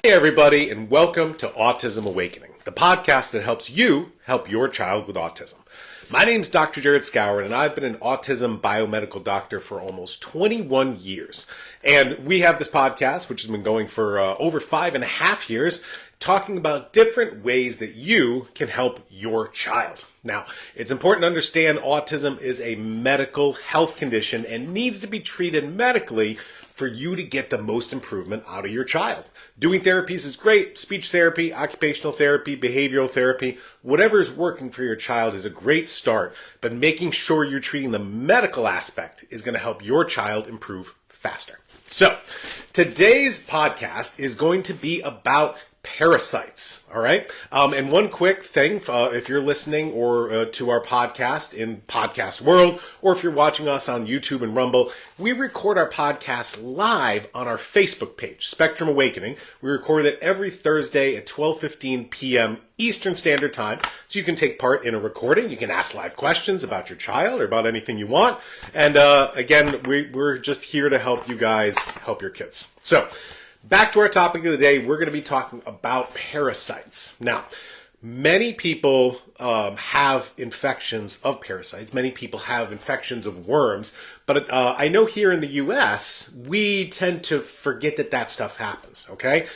Hey everybody, and welcome to Autism Awakening, the podcast that helps you help your child with autism. My name's Dr. Jared Skowron, and I've been an autism biomedical doctor for almost 21 years. And we have this podcast, which has been going for over 5.5 years, talking about different ways that you can help your child. Now, it's important to understand autism is a medical health condition and needs to be treated medically for you to get the most improvement out of your child. Doing therapies is great. Speech therapy, occupational therapy, behavioral therapy, whatever is working for your child is a great start, but making sure you're treating the medical aspect is going to help your child improve faster. So, today's podcast is going to be about parasites, all right? And one quick thing, if you're listening or to our podcast in podcast world, or if you're watching us on YouTube and Rumble, we record our podcast live on our Facebook page, Spectrum Awakening. We record it every Thursday at 12:15 p.m. Eastern Standard Time, so you can take part in a recording. You can ask live questions about your child or about anything you want. And again, we're just here to help you guys help your kids. So, back to our topic of the day, we're going to be talking about parasites. Now, many people have infections of parasites. Many people have infections of worms. But I know here in the U.S., we tend to forget that stuff happens, okay?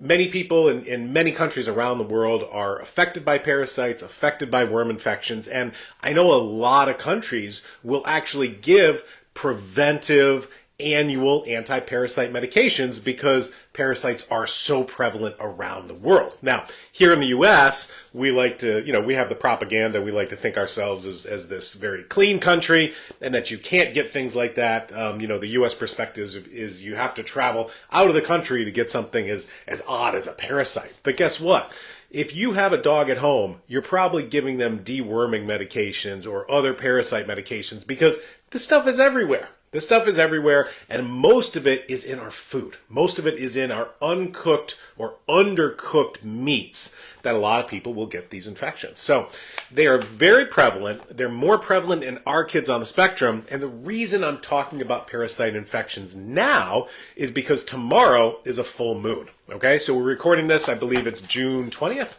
Many people in many countries around the world are affected by parasites, affected by worm infections. And I know a lot of countries will actually give preventive annual anti-parasite medications because parasites are so prevalent around the world. Now, here in the U.S., we like to, we have the propaganda. We like to think ourselves as this very clean country and that you can't get things like that. The U.S. perspective is you have to travel out of the country to get something as odd as a parasite. But guess what? If you have a dog at home, you're probably giving them deworming medications or other parasite medications because this stuff is everywhere. This stuff is everywhere, and most of it is in our food. Most of it is in our uncooked or undercooked meats that a lot of people will get these infections. So they are very prevalent. They're more prevalent in our kids on the spectrum, and the reason I'm talking about parasite infections now is because tomorrow is a full moon. Okay, so we're recording this, I believe it's June 20th?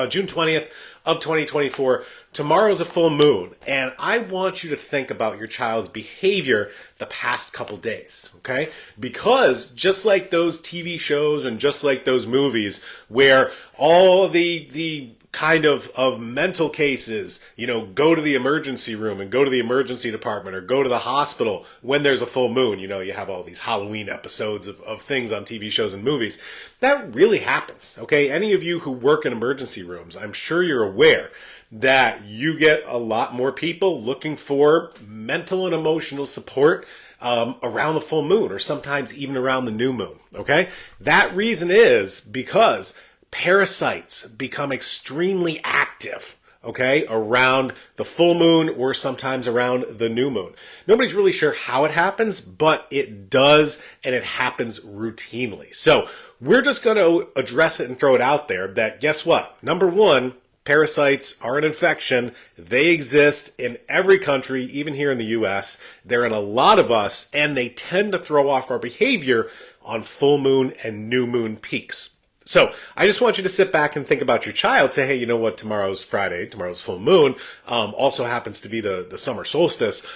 June 20th of 2024. Tomorrow's a full moon, and I want you to think about your child's behavior the past couple days, okay? Because just like those TV shows and just like those movies where all the kind of mental cases, go to the emergency room and go to the emergency department or go to the hospital when there's a full moon. You have all these Halloween episodes of things on TV shows and movies. That really happens, okay? Any of you who work in emergency rooms, I'm sure you're aware that you get a lot more people looking for mental and emotional support around the full moon or sometimes even around the new moon, okay? That reason is because parasites become extremely active, okay, around the full moon or sometimes around the new moon. Nobody's really sure how it happens, but it does, and it happens routinely. So we're just going to address it and throw it out there that guess what? Number one, parasites are an infection. They exist in every country, even here in the U.S. They're in a lot of us, and they tend to throw off our behavior on full moon and new moon peaks. So I just want you to sit back and think about your child. Say, hey, you know what? Tomorrow's Friday. Tomorrow's full moon. Also happens to be the summer solstice.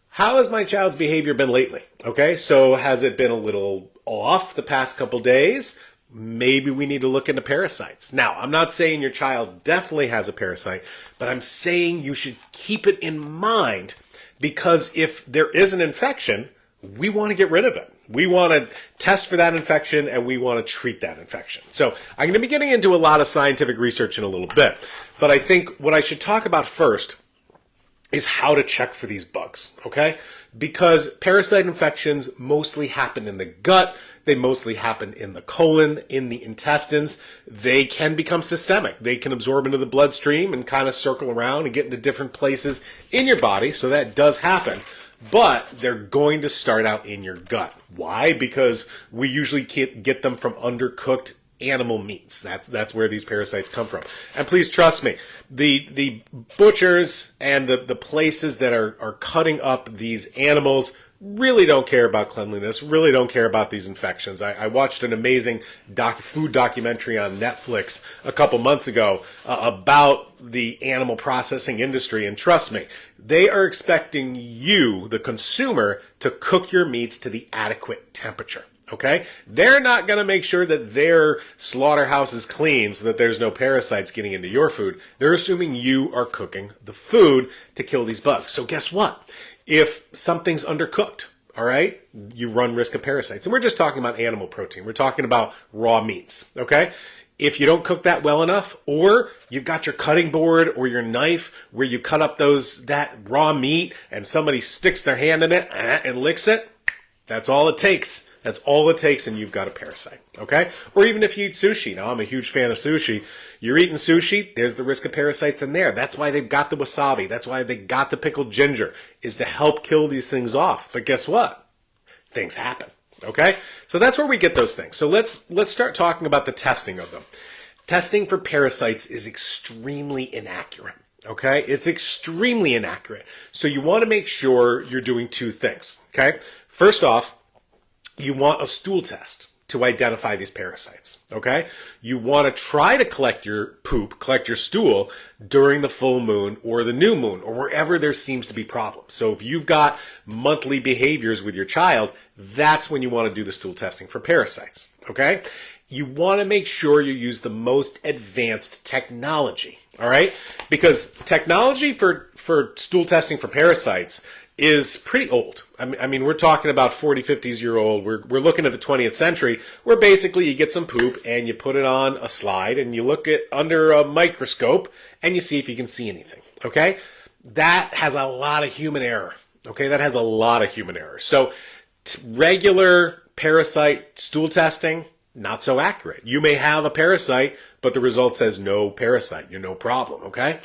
How has my child's behavior been lately? Okay, so has it been a little off the past couple days? Maybe we need to look into parasites. Now, I'm not saying your child definitely has a parasite, but I'm saying you should keep it in mind because if there is an infection, we want to get rid of it. We want to test for that infection and we want to treat that infection. So I'm going to be getting into a lot of scientific research in a little bit, but I think what I should talk about first is how to check for these bugs, okay? Because parasite infections mostly happen in the gut. They mostly happen in the colon, in the intestines. They can become systemic. They can absorb into the bloodstream and kind of circle around and get into different places in your body. So that does happen. But they're going to start out in your gut. Why? Because we usually get them from undercooked animal meats. That's where these parasites come from. And please trust me, the butchers and the places that are cutting up these animals really don't care about cleanliness, really don't care about these infections. I watched an amazing food documentary on Netflix a couple months ago about the animal processing industry, and trust me, they are expecting you, the consumer, to cook your meats to the adequate temperature. Okay? They're not going to make sure that their slaughterhouse is clean so that there's no parasites getting into your food. They're assuming you are cooking the food to kill these bugs. So guess what? If something's undercooked, all right, you run risk of parasites. And we're just talking about animal protein. We're talking about raw meats, okay? If you don't cook that well enough, or you've got your cutting board or your knife where you cut up that raw meat and somebody sticks their hand in it and licks it, that's all it takes. That's all it takes, and you've got a parasite, okay? Or even if you eat sushi. Now, I'm a huge fan of sushi. You're eating sushi, there's the risk of parasites in there. That's why they've got the wasabi. That's why they got the pickled ginger, is to help kill these things off. But guess what? Things happen, okay? So that's where we get those things. So let's start talking about the testing of them. Testing for parasites is extremely inaccurate, okay? It's extremely inaccurate. So you want to make sure you're doing two things, okay? First off, you want a stool test to identify these parasites, okay? You want to try to collect your poop, collect your stool during the full moon or the new moon or wherever there seems to be problems. So if you've got monthly behaviors with your child, that's when you want to do the stool testing for parasites, okay? You want to make sure you use the most advanced technology, all right? Because technology for stool testing for parasites is pretty old. I mean, we're talking about 40, 50-year-old. We're looking at the 20th century, where basically you get some poop and you put it on a slide and you look at under a microscope and you see if you can see anything, okay? That has a lot of human error, okay? That has a lot of human error. So regular parasite stool testing, not so accurate. You may have a parasite, but the result says no parasite, you're no problem, okay?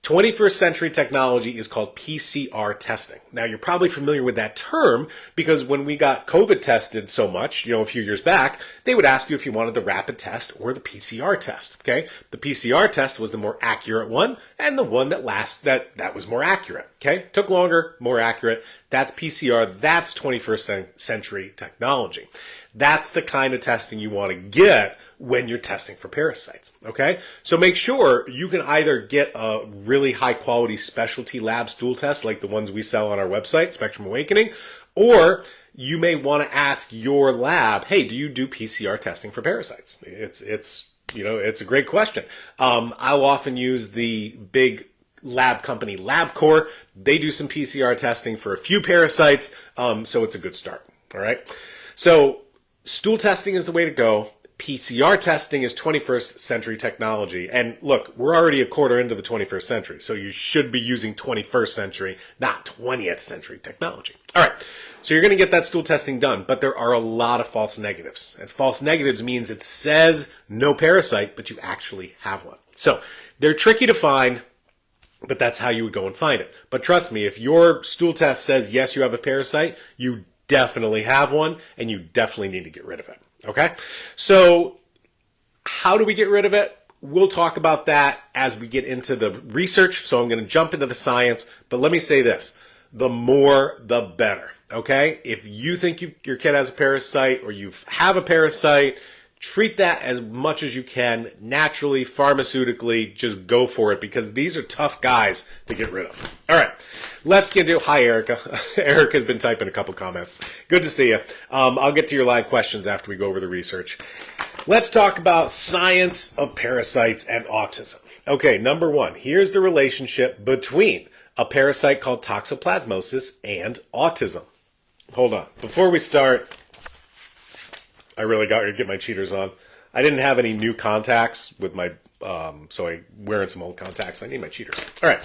21st century technology is called PCR testing. Now, you're probably familiar with that term because when we got COVID tested so much, a few years back, they would ask you if you wanted the rapid test or the PCR test, okay? The PCR test was the more accurate one and the one that was more accurate, okay? Took longer, more accurate. That's PCR. That's 21st century technology. That's the kind of testing you want to get when you're testing for parasites, okay? So make sure you can either get a really high quality specialty lab stool test like the ones we sell on our website, Spectrum Awakening, or you may want to ask your lab, hey, do you do PCR testing for parasites? It's a great question. I'll often use the big lab company LabCorp. They do some PCR testing for a few parasites, so it's a good start, all right? So stool testing is the way to go. PCR testing is 21st century technology. And look, we're already a quarter into the 21st century, so you should be using 21st century, not 20th century technology. All right, so you're going to get that stool testing done, but there are a lot of false negatives. And false negatives means it says no parasite, but you actually have one. So they're tricky to find, but that's how you would go and find it. But trust me, if your stool test says yes, you have a parasite, you definitely have one, and you definitely need to get rid of it. Okay, so how do we get rid of it? We'll talk about that as we get into the research. So I'm going to jump into the science, but let me say this. The more, the better. Okay, if you think your kid has a parasite or you have a parasite, treat that as much as you can, naturally, pharmaceutically, just go for it because these are tough guys to get rid of. All right, let's get into, hi Erica. Erica's been typing a couple comments. Good to see you. I'll get to your live questions after we go over the research. Let's talk about science of parasites and autism. Okay, number one, here's the relationship between a parasite called toxoplasmosis and autism. Hold on, before we start, I really got to get my cheaters on. I didn't have any new contacts with my, so I'm wearing some old contacts. I need my cheaters. All right.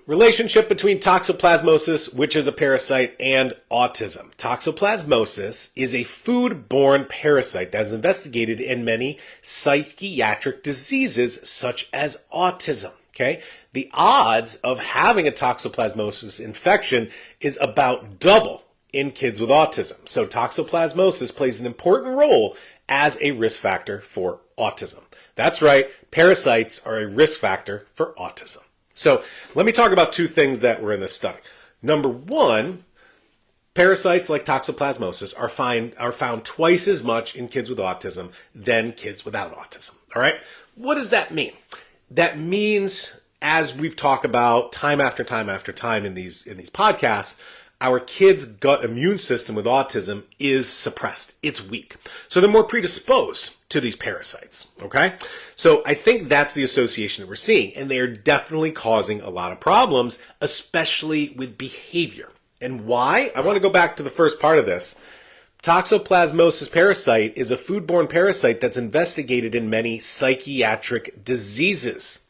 Relationship between toxoplasmosis, which is a parasite, and autism. Toxoplasmosis is a food-borne parasite that is investigated in many psychiatric diseases such as autism. Okay? The odds of having a toxoplasmosis infection is about double in kids with autism. So toxoplasmosis plays an important role as a risk factor for autism. That's right, parasites are a risk factor for autism. So let me talk about two things that were in this study. Number one, Parasites like toxoplasmosis are found twice as much in kids with autism than kids without autism. All right? What does that mean? That means, as we've talked about time after time after time in these podcasts, our kids' gut immune system with autism is suppressed. It's weak. So they're more predisposed to these parasites, okay? So I think that's the association that we're seeing, and they are definitely causing a lot of problems, especially with behavior. And why? I want to go back to the first part of this. Toxoplasmosis parasite is a foodborne parasite that's investigated in many psychiatric diseases.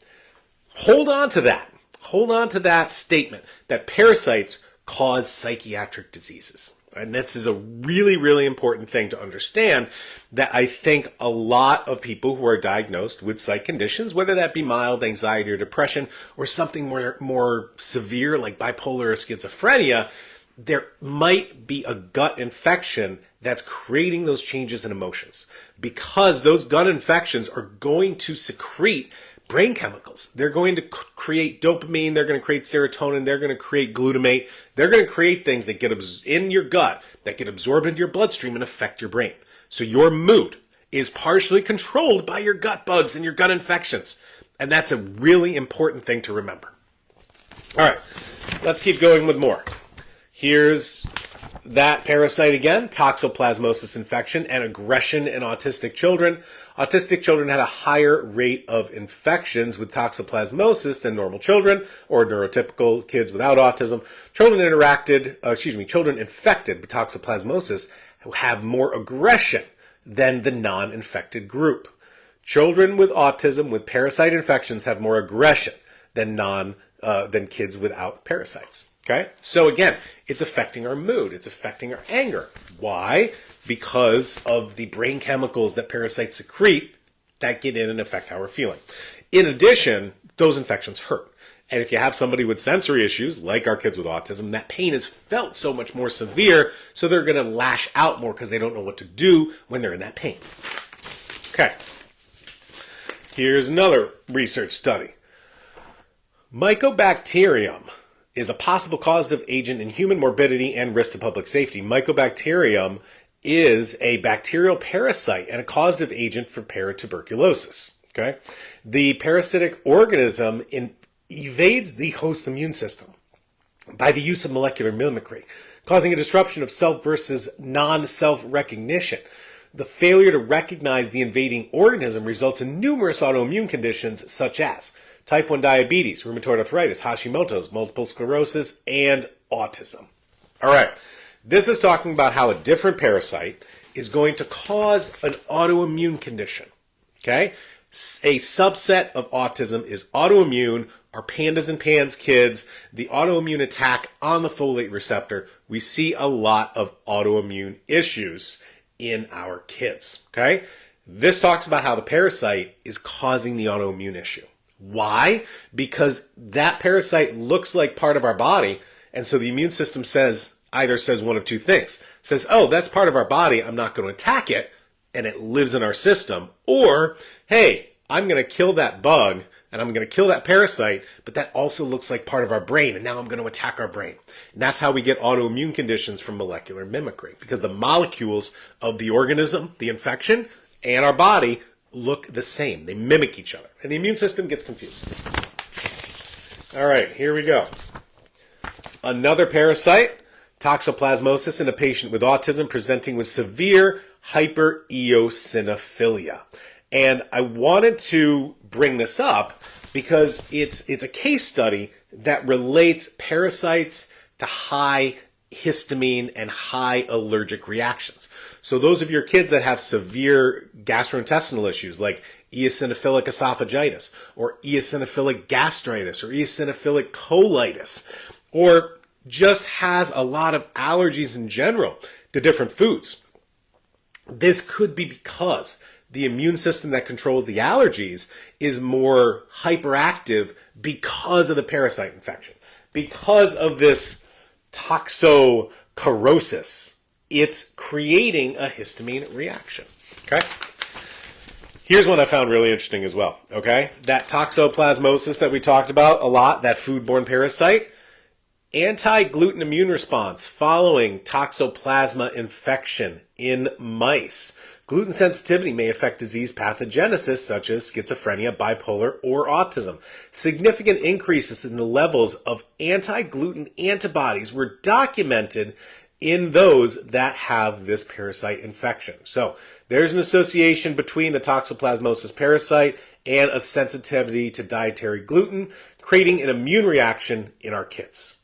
Hold on to that. Hold on to that statement that parasites cause psychiatric diseases. And this is a really, really important thing to understand, that I think a lot of people who are diagnosed with psych conditions, whether that be mild anxiety or depression or something more severe like bipolar or schizophrenia, there might be a gut infection that's creating those changes in emotions, because those gut infections are going to secrete brain chemicals. They're going to create dopamine, they're going to create serotonin, they're going to create glutamate, they're going to create things that get in your gut, that get absorbed into your bloodstream and affect your brain. So your mood is partially controlled by your gut bugs and your gut infections. And that's a really important thing to remember. All right, let's keep going with more. Here's that parasite again, toxoplasmosis infection and aggression in autistic children. Autistic children had a higher rate of infections with toxoplasmosis than normal children or neurotypical kids without autism. Children infected with toxoplasmosis have more aggression than the non-infected group. Children with autism with parasite infections have more aggression than kids without parasites. Okay? So again, it's affecting our mood. It's affecting our anger. Why? Because of the brain chemicals that parasites secrete that get in and affect how we're feeling. In addition, those infections hurt. And if you have somebody with sensory issues, like our kids with autism, that pain is felt so much more severe, so they're going to lash out more because they don't know what to do when they're in that pain. Okay. Here's another research study. Mycobacterium is a possible causative agent in human morbidity and risk to public safety. Mycobacterium is a bacterial parasite and a causative agent for paratuberculosis. Okay? The parasitic organism evades the host's immune system by the use of molecular mimicry, causing a disruption of self versus non-self recognition. The failure to recognize the invading organism results in numerous autoimmune conditions such as type 1 diabetes, rheumatoid arthritis, Hashimoto's, multiple sclerosis, and autism. All right. This is talking about how a different parasite is going to cause an autoimmune condition. Okay? A subset of autism is autoimmune. Our pandas and pans kids, the autoimmune attack on the folate receptor, we see a lot of autoimmune issues in our kids. Okay? This talks about how the parasite is causing the autoimmune issue. Why? Because that parasite looks like part of our body, and so the immune system either says one of two things. Says, oh, that's part of our body, I'm not going to attack it, and it lives in our system. Or, hey, I'm going to kill that bug, and I'm going to kill that parasite, but that also looks like part of our brain, and now I'm going to attack our brain. And that's how we get autoimmune conditions from molecular mimicry, because the molecules of the organism, the infection, and our body look the same. They mimic each other, and the immune system gets confused. All right, here we go. Another parasite, toxoplasmosis in a patient with autism presenting with severe hypereosinophilia. And I wanted to bring this up because it's a case study that relates parasites to high histamine and high allergic reactions. So those of your kids that have severe gastrointestinal issues like eosinophilic esophagitis or eosinophilic gastritis or eosinophilic colitis, or just has a lot of allergies in general to different foods, this could be because the immune system that controls the allergies is more hyperactive because of the parasite infection, because of this toxocorosis. It's creating a histamine reaction. Okay? Here's one I found really interesting as well. Okay? That toxoplasmosis that we talked about a lot, that foodborne parasite, Anti-gluten immune response following toxoplasma infection in mice. Gluten sensitivity may affect disease pathogenesis such as schizophrenia, bipolar, or autism. Significant increases in the levels of anti-gluten antibodies were documented in those that have this parasite infection. So there's an association between the toxoplasmosis parasite and a sensitivity to dietary gluten, creating an immune reaction in our kids.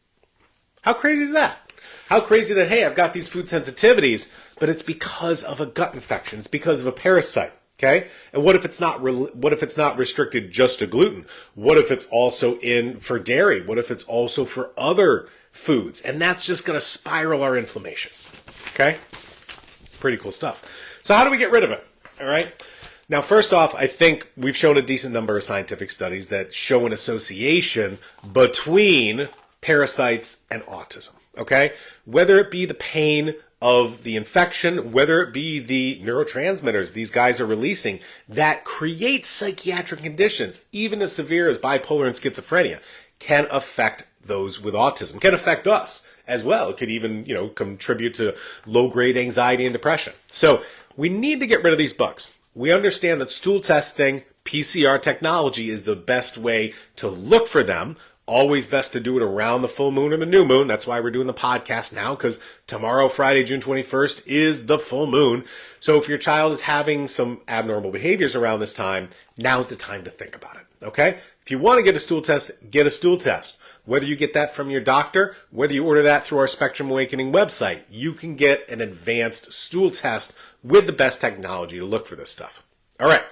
How crazy is that? How crazy that, hey, I've got these food sensitivities, but it's because of a gut infection. It's because of a parasite. Okay? And what if it's not restricted just to gluten? What if it's also in for dairy? What if it's also for other foods? And that's just going to spiral our inflammation. Okay? Pretty cool stuff. So how do we get rid of it? All right? Now, first off, I think we've shown a decent number of scientific studies that show an association between parasites and autism. Okay? Whether it be the pain of the infection, whether it be the neurotransmitters these guys are releasing that create psychiatric conditions, even as severe as bipolar and schizophrenia, can affect those with autism, can affect us as well. It could even, contribute to low-grade anxiety and depression. So we need to get rid of these bugs. We understand that stool testing, PCR technology is the best way to look for them. Always best to do it around the full moon or the new moon. That's why we're doing the podcast now, because tomorrow, Friday, June 21st, is the full moon. So if your child is having some abnormal behaviors around this time, now's the time to think about it, okay? If you want to get a stool test, get a stool test. Whether you get that from your doctor, whether you order that through our Spectrum Awakening website, you can get an advanced stool test with the best technology to look for this stuff. All right.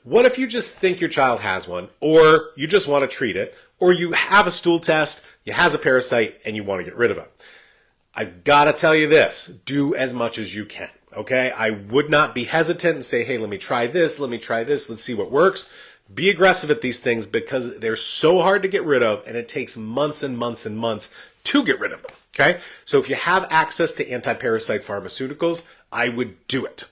What if you just think your child has one, or you just want to treat it, or you have a stool test, it has a parasite, and you want to get rid of it? I've got to tell you this, do as much as you can, okay? I would not be hesitant and say, hey, let me try this, let's see what works. Be aggressive at these things because they're so hard to get rid of, and it takes months and months and months to get rid of them, okay? So if you have access to anti-parasite pharmaceuticals, I would do it.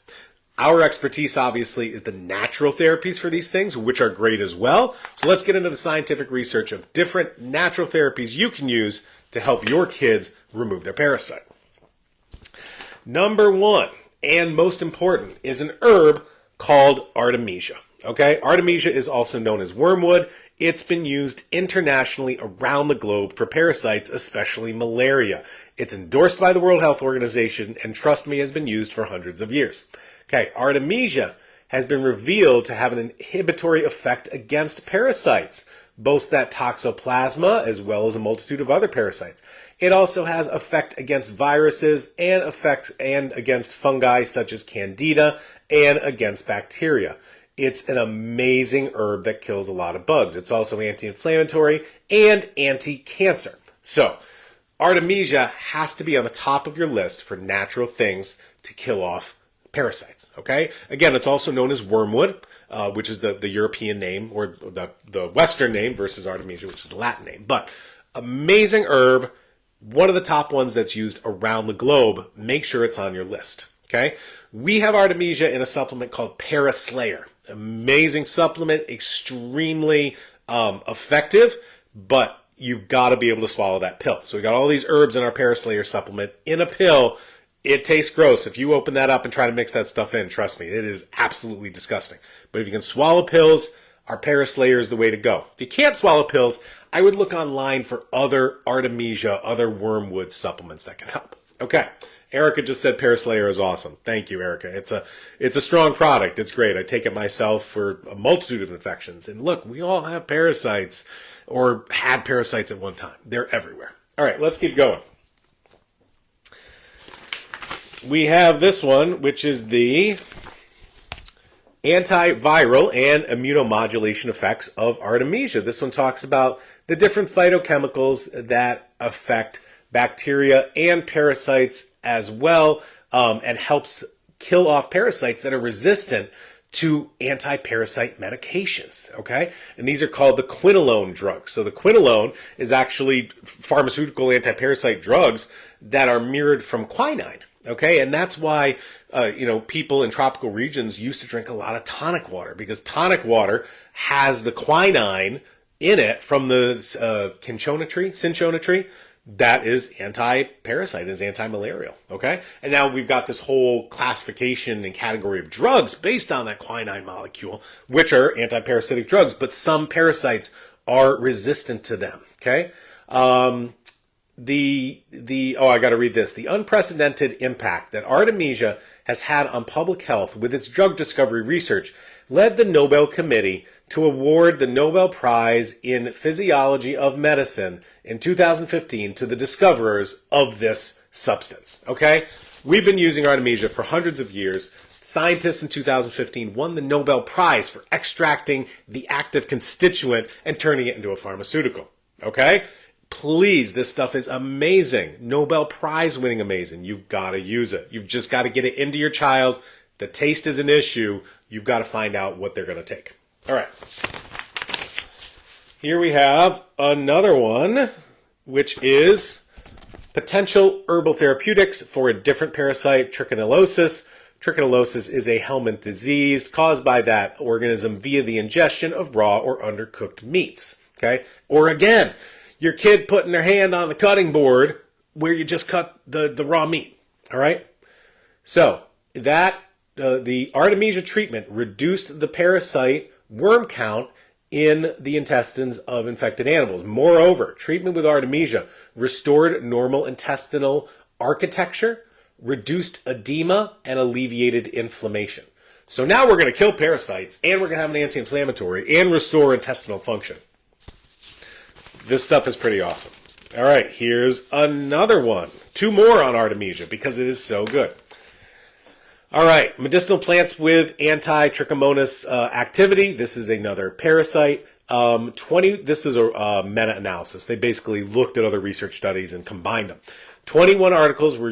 Our expertise, obviously, is the natural therapies for these things, which are great as well. So let's get into the scientific research of different natural therapies you can use to help your kids remove their parasite. Number one, and most important, is an herb called Artemisia. Okay, Artemisia is also known as wormwood. It's been used internationally around the globe for parasites, especially malaria. It's endorsed by the World Health Organization, and trust me, has been used for hundreds of years. Okay, Artemisia has been revealed to have an inhibitory effect against parasites, both that toxoplasma as well as a multitude of other parasites. It also has effect against viruses and against fungi such as candida and against bacteria. It's an amazing herb that kills a lot of bugs. It's also anti-inflammatory and anti-cancer. So, Artemisia has to be on the top of your list for natural things to kill off parasites, okay? Again, it's also known as wormwood, which is the European name, or the Western name versus Artemisia, which is the Latin name. But amazing herb, one of the top ones that's used around the globe. Make sure it's on your list, okay? We have Artemisia in a supplement called Paraslayer. Amazing supplement, extremely effective, but you've got to be able to swallow that pill. So we got all these herbs in our Paraslayer supplement in a pill. It tastes gross. If you open that up and try to mix that stuff in, trust me, it is absolutely disgusting. But if you can swallow pills, our Paraslayer is the way to go. If you can't swallow pills, I would look online for other Artemisia, other wormwood supplements that can help. Okay. Erica just said Paraslayer is awesome. Thank you, Erica. It's a strong product. It's great. I take it myself for a multitude of infections. And look, we all have parasites or had parasites at one time. They're everywhere. All right, let's keep going. We have this one, which is the antiviral and immunomodulation effects of Artemisia. This one talks about the different phytochemicals that affect bacteria and parasites as well, and helps kill off parasites that are resistant to anti-parasite medications, okay? And these are called the quinolone drugs. So the quinolone is actually pharmaceutical anti-parasite drugs that are mirrored from quinine. Okay, and that's why, people in tropical regions used to drink a lot of tonic water, because tonic water has the quinine in it from the cinchona tree, that is anti-parasite, is anti-malarial, okay? And now we've got this whole classification and category of drugs based on that quinine molecule, which are anti-parasitic drugs, but some parasites are resistant to them, okay? I got to read this. The unprecedented impact that Artemisia has had on public health with its drug discovery research led the Nobel Committee to award the Nobel Prize in Physiology of Medicine in 2015 to the discoverers of this substance, okay? We've been using Artemisia for hundreds of years. Scientists in 2015 won the Nobel Prize for extracting the active constituent and turning it into a pharmaceutical, okay? Please, this stuff is amazing. Nobel Prize winning amazing. You've got to use it. You've just got to get it into your child. The taste is an issue. You've got to find out what they're going to take. All right. Here we have another one, which is potential herbal therapeutics for a different parasite, trichonellosis. Trichonellosis is a helminth disease caused by that organism via the ingestion of raw or undercooked meats. Okay? Or again, your kid putting their hand on the cutting board where you just cut the raw meat. All right? So that the Artemisia treatment reduced the parasite worm count in the intestines of infected animals. Moreover, treatment with Artemisia restored normal intestinal architecture, reduced edema, and alleviated inflammation. So now we're going to kill parasites, and we're going to have an anti-inflammatory, and restore intestinal function. This stuff is pretty awesome. All right, here's another one. 2 more on Artemisia because it is so good. All right, medicinal plants with anti-trichomonas activity. This is another parasite. This is a meta-analysis. They basically looked at other research studies and combined them. 21 articles were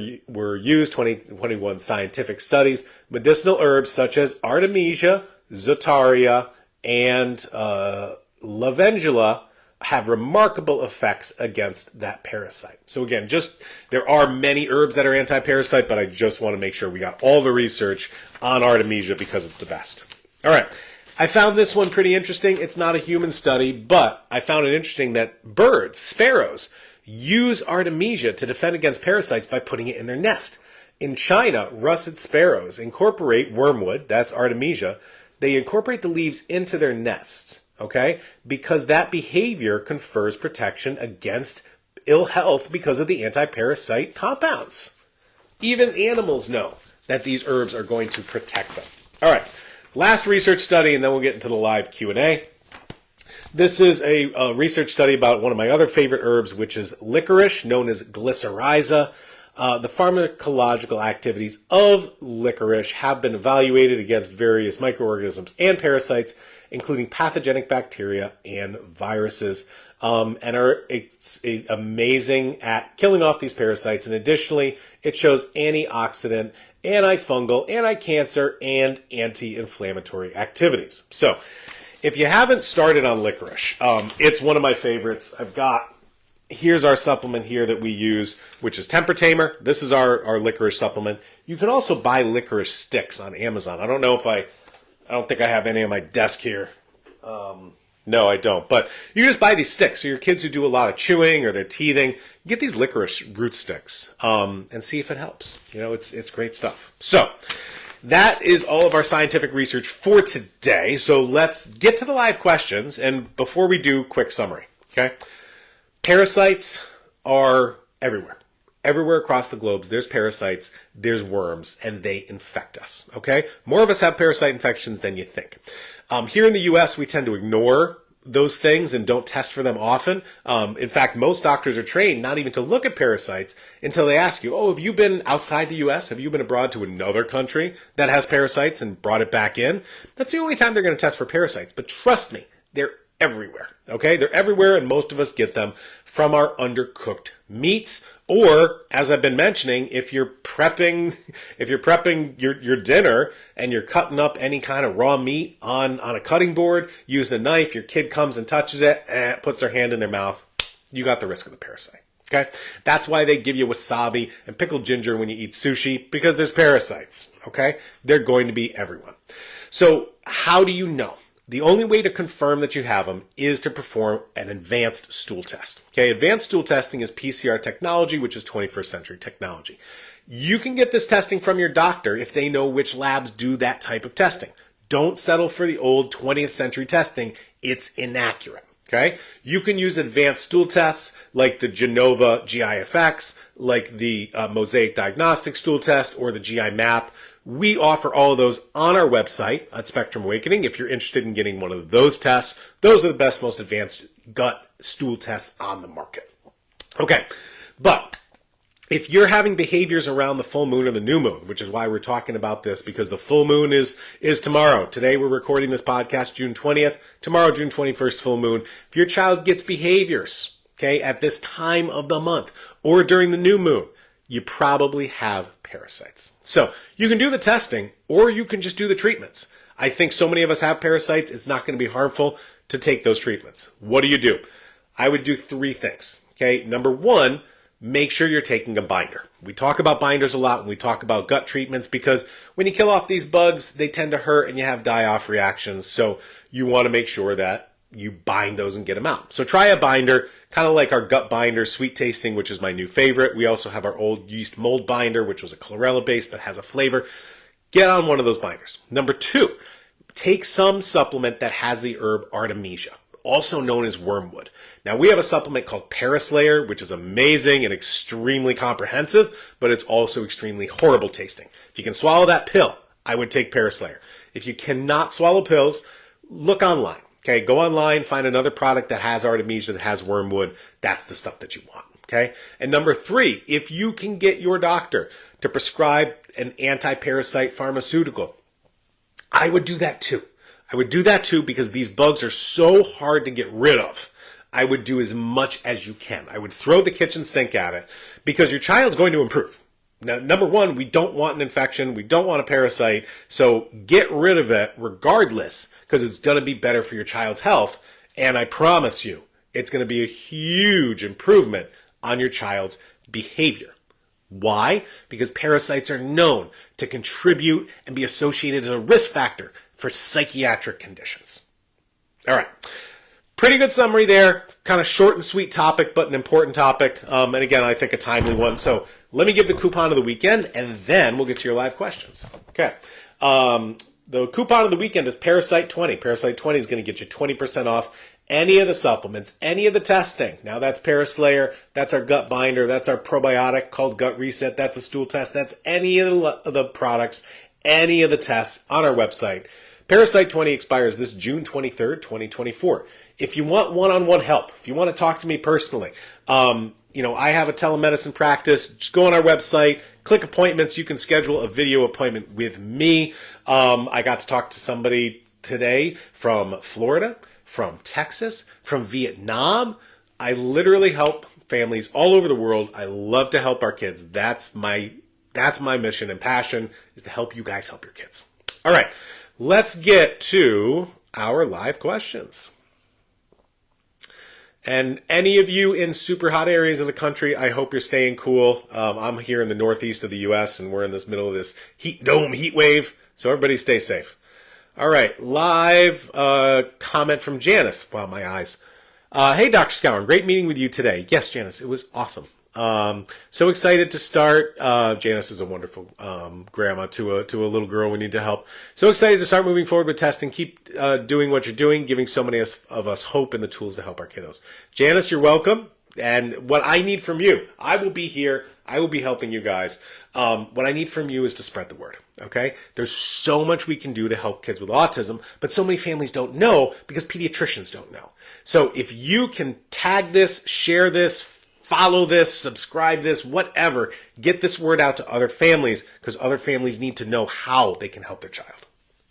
used, 21 scientific studies. Medicinal herbs such as Artemisia, Zataria, and Lavendula have remarkable effects against that parasite. So again, there are many herbs that are anti-parasite, but I just want to make sure we got all the research on Artemisia because it's the best. All right. I found this one pretty interesting. It's not a human study, but I found it interesting that birds, sparrows, use Artemisia to defend against parasites by putting it in their nest. In China, russet sparrows incorporate wormwood, that's Artemisia. They incorporate the leaves into their nests. Okay? Because that behavior confers protection against ill health because of the anti-parasite compounds. Even animals know that these herbs are going to protect them. All right. Last research study, and then we'll get into the live Q&A. This is a research study about one of my other favorite herbs, which is licorice, known as glycyrrhiza. The pharmacological activities of licorice have been evaluated against various microorganisms and parasites, including pathogenic bacteria and viruses, and are amazing at killing off these parasites. And additionally, it shows antioxidant, antifungal, anti-cancer, and anti-inflammatory activities. So, if you haven't started on licorice, it's one of my favorites. Here's our supplement here that we use, which is Temper Tamer. This is our licorice supplement. You can also buy licorice sticks on Amazon. I don't think I have any on my desk here. No, I don't. But you just buy these sticks. So your kids who do a lot of chewing or they're teething, get these licorice root sticks and see if it helps. You know, it's great stuff. So that is all of our scientific research for today. So let's get to the live questions. And before we do, quick summary. Okay. Parasites are everywhere. Everywhere across the globe, there's parasites, there's worms, and they infect us, okay? More of us have parasite infections than you think. Here in the U.S., we tend to ignore those things and don't test for them often. In fact, most doctors are trained not even to look at parasites until they ask you, have you been outside the U.S.? Have you been abroad to another country that has parasites and brought it back in? That's the only time they're going to test for parasites. But trust me, they're everywhere, okay? They're everywhere, and most of us get them from our undercooked meats, or, as I've been mentioning, if you're prepping your dinner and you're cutting up any kind of raw meat on a cutting board, using a knife, your kid comes and touches it, puts their hand in their mouth, you got the risk of the parasite, okay? That's why they give you wasabi and pickled ginger when you eat sushi, because there's parasites, okay? They're going to be everyone. So, how do you know? The only way to confirm that you have them is to perform an advanced stool test. Okay, advanced stool testing is PCR technology, which is 21st century technology. You can get this testing from your doctor if they know which labs do that type of testing. Don't settle for the old 20th century testing. It's inaccurate. Okay, you can use advanced stool tests like the Genova GIFX, like the Mosaic Diagnostic Stool Test, or the GI Map. We offer all of those on our website at Spectrum Awakening. If you're interested in getting one of those tests, those are the best, most advanced gut stool tests on the market. Okay, but if you're having behaviors around the full moon or the new moon, which is why we're talking about this, because the full moon is tomorrow. Today we're recording this podcast June 20th. Tomorrow, June 21st, full moon. If your child gets behaviors, okay, at this time of the month or during the new moon, you probably have parasites. So you can do the testing or you can just do the treatments. I think so many of us have parasites, it's not going to be harmful to take those treatments. What do? I would do 3 things. Okay, number 1, make sure you're taking a binder. We talk about binders a lot when we talk about gut treatments because when you kill off these bugs, they tend to hurt and you have die-off reactions. So you want to make sure that you bind those and get them out. So try a binder, kind of like our gut binder, sweet tasting, which is my new favorite. We also have our old yeast mold binder, which was a chlorella base that has a flavor. Get on one of those binders. Number 2, take some supplement that has the herb Artemisia, also known as wormwood. Now, we have a supplement called Paraslayer, which is amazing and extremely comprehensive, but it's also extremely horrible tasting. If you can swallow that pill, I would take Paraslayer. If you cannot swallow pills, look online. Okay, go online, find another product that has Artemisia, that has wormwood. That's the stuff that you want. Okay, and number 3, if you can get your doctor to prescribe an anti-parasite pharmaceutical, I would do that too. I would do that too because these bugs are so hard to get rid of. I would do as much as you can. I would throw the kitchen sink at it because your child's going to improve. Now, number 1, we don't want an infection. We don't want a parasite. So get rid of it regardless because it's going to be better for your child's health. And I promise you, it's going to be a huge improvement on your child's behavior. Why? Because parasites are known to contribute and be associated as a risk factor for psychiatric conditions. All right. Pretty good summary there. Kind of short and sweet topic, but an important topic. And again, I think a timely one. So let me give the coupon of the weekend, and then we'll get to your live questions. Okay. The coupon of the weekend is Parasite 20. Parasite 20 is going to get you 20% off any of the supplements, any of the testing. Now that's Paraslayer, that's our gut binder, that's our probiotic called Gut Reset, that's a stool test, that's any of the products, any of the tests on our website. Parasite 20 expires this June 23rd, 2024. If you want one-on-one help, if you want to talk to me personally, I have a telemedicine practice. Just go on our website, click appointments. You can schedule a video appointment with me. I got to talk to somebody today from Florida, from Texas, from Vietnam. I literally help families all over the world. I love to help our kids. That's my mission and passion, is to help you guys help your kids. All right, let's get to our live questions. And any of you in super hot areas of the country, I hope you're staying cool. I'm here in the northeast of the U.S., and we're in this middle of this heat wave, so everybody stay safe. All right, live comment from Janice. Wow, my eyes. Hey, Dr. Skowron, great meeting with you today. Yes, Janice, it was awesome. So excited to start. Janice is a wonderful grandma to a little girl we need to help. So excited to start moving forward with testing. Keep doing what you're doing, giving so many of us hope and the tools to help our kiddos. Janice, you're welcome. And what I need from you, I will be here. I will be helping you guys. What I need from you is to spread the word. Okay? There's so much we can do to help kids with autism, but so many families don't know because pediatricians don't know. So if you can tag this, share this, follow this, subscribe this, whatever, get this word out to other families because other families need to know how they can help their child.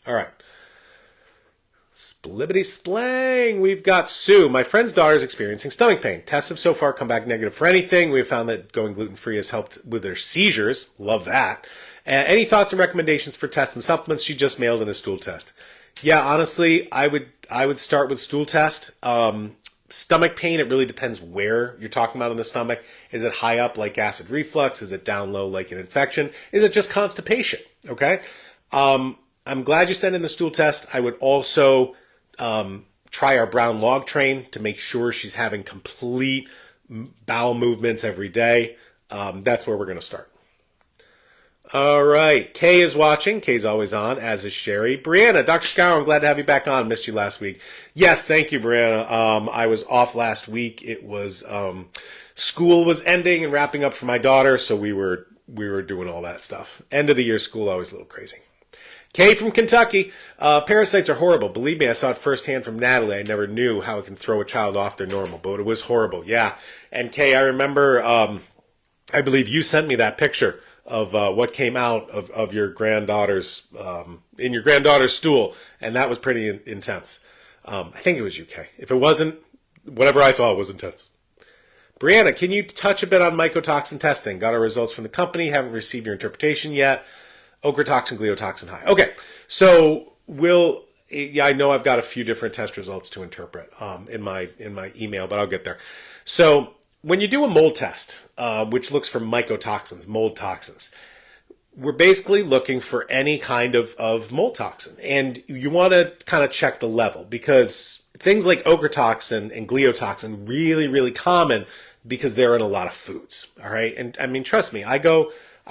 All right. Splibbity splang. We've got Sue. My friend's daughter is experiencing stomach pain. Tests have so far come back negative for anything. We've found that going gluten-free has helped with their seizures. Love that. Any thoughts and recommendations for tests and supplements? She just mailed in a stool test. Yeah, honestly, I would start with stool test. Stomach pain, it really depends where you're talking about in the stomach. Is it high up like acid reflux? Is it down low like an infection? Is it just constipation? Okay. I'm glad you sent in the stool test. I would also try our brown log train to make sure she's having complete bowel movements every day. That's where we're going to start. All right. Kay is watching. Kay's always on, as is Sherry. Brianna, Dr. Skowron, I'm glad to have you back on. Missed you last week. Yes, thank you, Brianna. I was off last week. It was school was ending and wrapping up for my daughter, so we were doing all that stuff. End of the year school, always a little crazy. Kay from Kentucky. Parasites are horrible. Believe me, I saw it firsthand from Natalie. I never knew how it can throw a child off their normal, but it was horrible. Yeah. And Kay, I remember, I believe you sent me that picture of what came out of your granddaughter's, in your granddaughter's stool, and that was pretty intense. I think it was you, Kay. If it wasn't, whatever I saw was intense. Brianna, can you touch a bit on mycotoxin testing? Got our results from the company, haven't received your interpretation yet. Ochratoxin, gliotoxin high. Okay, so I know I've got a few different test results to interpret in my email, but I'll get there. So when you do a mold test, which looks for mycotoxins, mold toxins, we're basically looking for any kind of mold toxin. And you want to kind of check the level, because things like ochratoxin and gliotoxin really, really common because they're in a lot of foods. All right. And I mean, trust me, I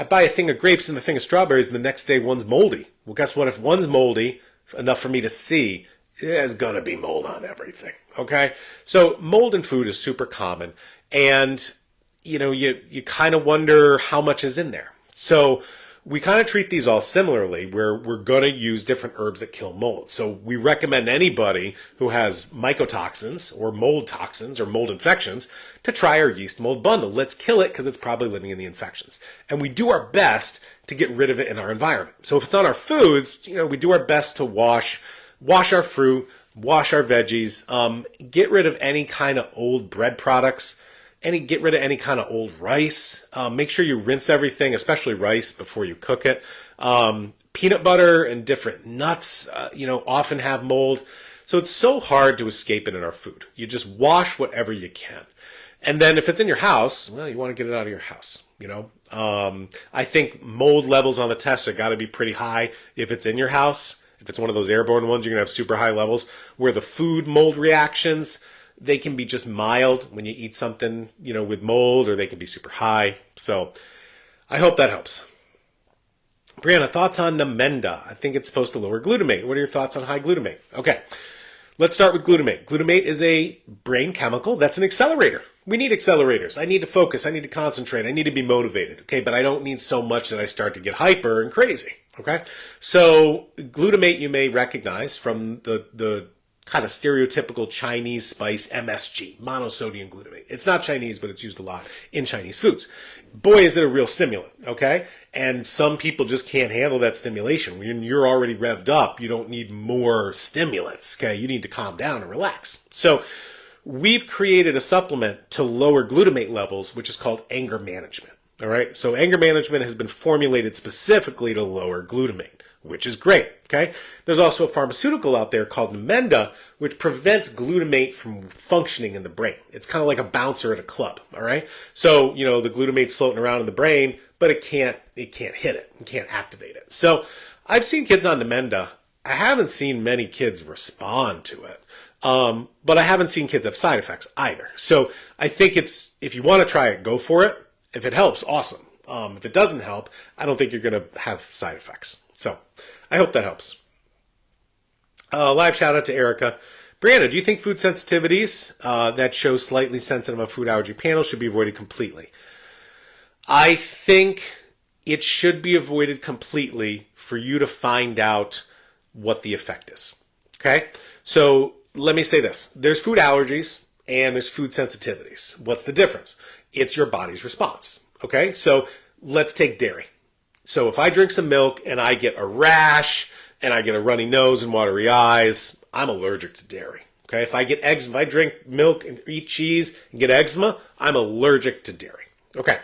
buy a thing of grapes and a thing of strawberries, and the next day one's moldy. Well, guess what? If one's moldy enough for me to see, there's going to be mold on everything. Okay. So mold in food is super common. And, you kind of wonder how much is in there. So we kind of treat these all similarly, where we're going to use different herbs that kill mold. So we recommend anybody who has mycotoxins or mold toxins or mold infections to try our yeast mold bundle. Let's kill it because it's probably living in the infections. And we do our best to get rid of it in our environment. So if it's on our foods, we do our best to wash our fruit, wash our veggies, get rid of any kind of old bread products, get rid of any kind of old rice. Make sure you rinse everything, especially rice, before you cook it. Peanut butter and different nuts, often have mold. So it's so hard to escape it in our food. You just wash whatever you can. And then if it's in your house, well, you want to get it out of your house, I think mold levels on the test have got to be pretty high if it's in your house. If it's one of those airborne ones, you're going to have super high levels. Where the food mold reactions, they can be just mild when you eat something, with mold, or they can be super high. So I hope that helps. Brianna, thoughts on Namenda? I think it's supposed to lower glutamate. What are your thoughts on high glutamate? Okay, let's start with glutamate. Glutamate is a brain chemical that's an accelerator. We need accelerators. I need to focus. I need to concentrate. I need to be motivated. Okay, but I don't need so much that I start to get hyper and crazy. Okay, so glutamate you may recognize from the kind of stereotypical Chinese spice MSG, monosodium glutamate. It's not Chinese, but it's used a lot in Chinese foods. Boy, is it a real stimulant, okay? And some people just can't handle that stimulation. When you're already revved up, you don't need more stimulants, okay? You need to calm down and relax. So we've created a supplement to lower glutamate levels, which is called anger management, all right? So anger management has been formulated specifically to lower glutamate, which is great, okay? There's also a pharmaceutical out there called Namenda, which prevents glutamate from functioning in the brain. It's kind of like a bouncer at a club, all right? So, the glutamate's floating around in the brain, but it can't hit it. It can't activate it. So I've seen kids on Namenda. I haven't seen many kids respond to it, but I haven't seen kids have side effects either. So I think if you want to try it, go for it. If it helps, awesome. If it doesn't help, I don't think you're going to have side effects. So I hope that helps. Live shout out to Erica. Brianna, do you think food sensitivities that show slightly sensitive of food allergy panel should be avoided completely? I think it should be avoided completely for you to find out what the effect is. Okay? So let me say this. There's food allergies and there's food sensitivities. What's the difference? It's your body's response. Okay? So let's take dairy. So if I drink some milk and I get a rash and I get a runny nose and watery eyes, I'm allergic to dairy. Okay, if I get eczema, if I drink milk and eat cheese and get eczema, I'm allergic to dairy. Okay,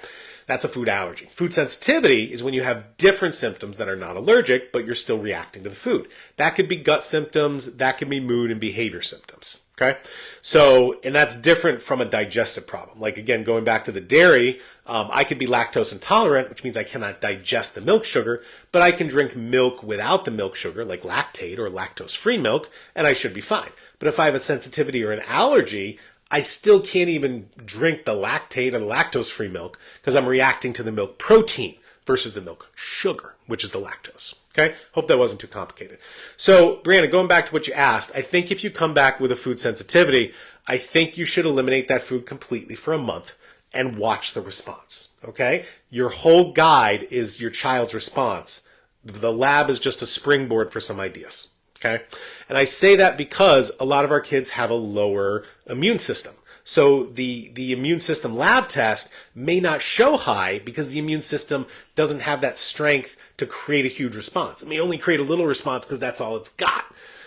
that's a food allergy. Food sensitivity is when you have different symptoms that are not allergic, but you're still reacting to the food. That could be gut symptoms, that could be mood and behavior symptoms. Okay. So, and that's different from a digestive problem. Like, again, going back to the dairy, I could be lactose intolerant, which means I cannot digest the milk sugar, but I can drink milk without the milk sugar, like lactate or lactose-free milk, and I should be fine. But if I have a sensitivity or an allergy, I still can't even drink the lactate or the lactose-free milk because I'm reacting to the milk protein versus the milk sugar, which is the lactose. Okay? Hope that wasn't too complicated. So, Brianna, going back to what you asked, I think if you come back with a food sensitivity, I think you should eliminate that food completely for a month and watch the response. Okay? Your whole guide is your child's response. The lab is just a springboard for some ideas. Okay? And I say that because a lot of our kids have a lower immune system. So the immune system lab test may not show high because the immune system doesn't have that strength to create a huge response. It may only create a little response because that's all it's got.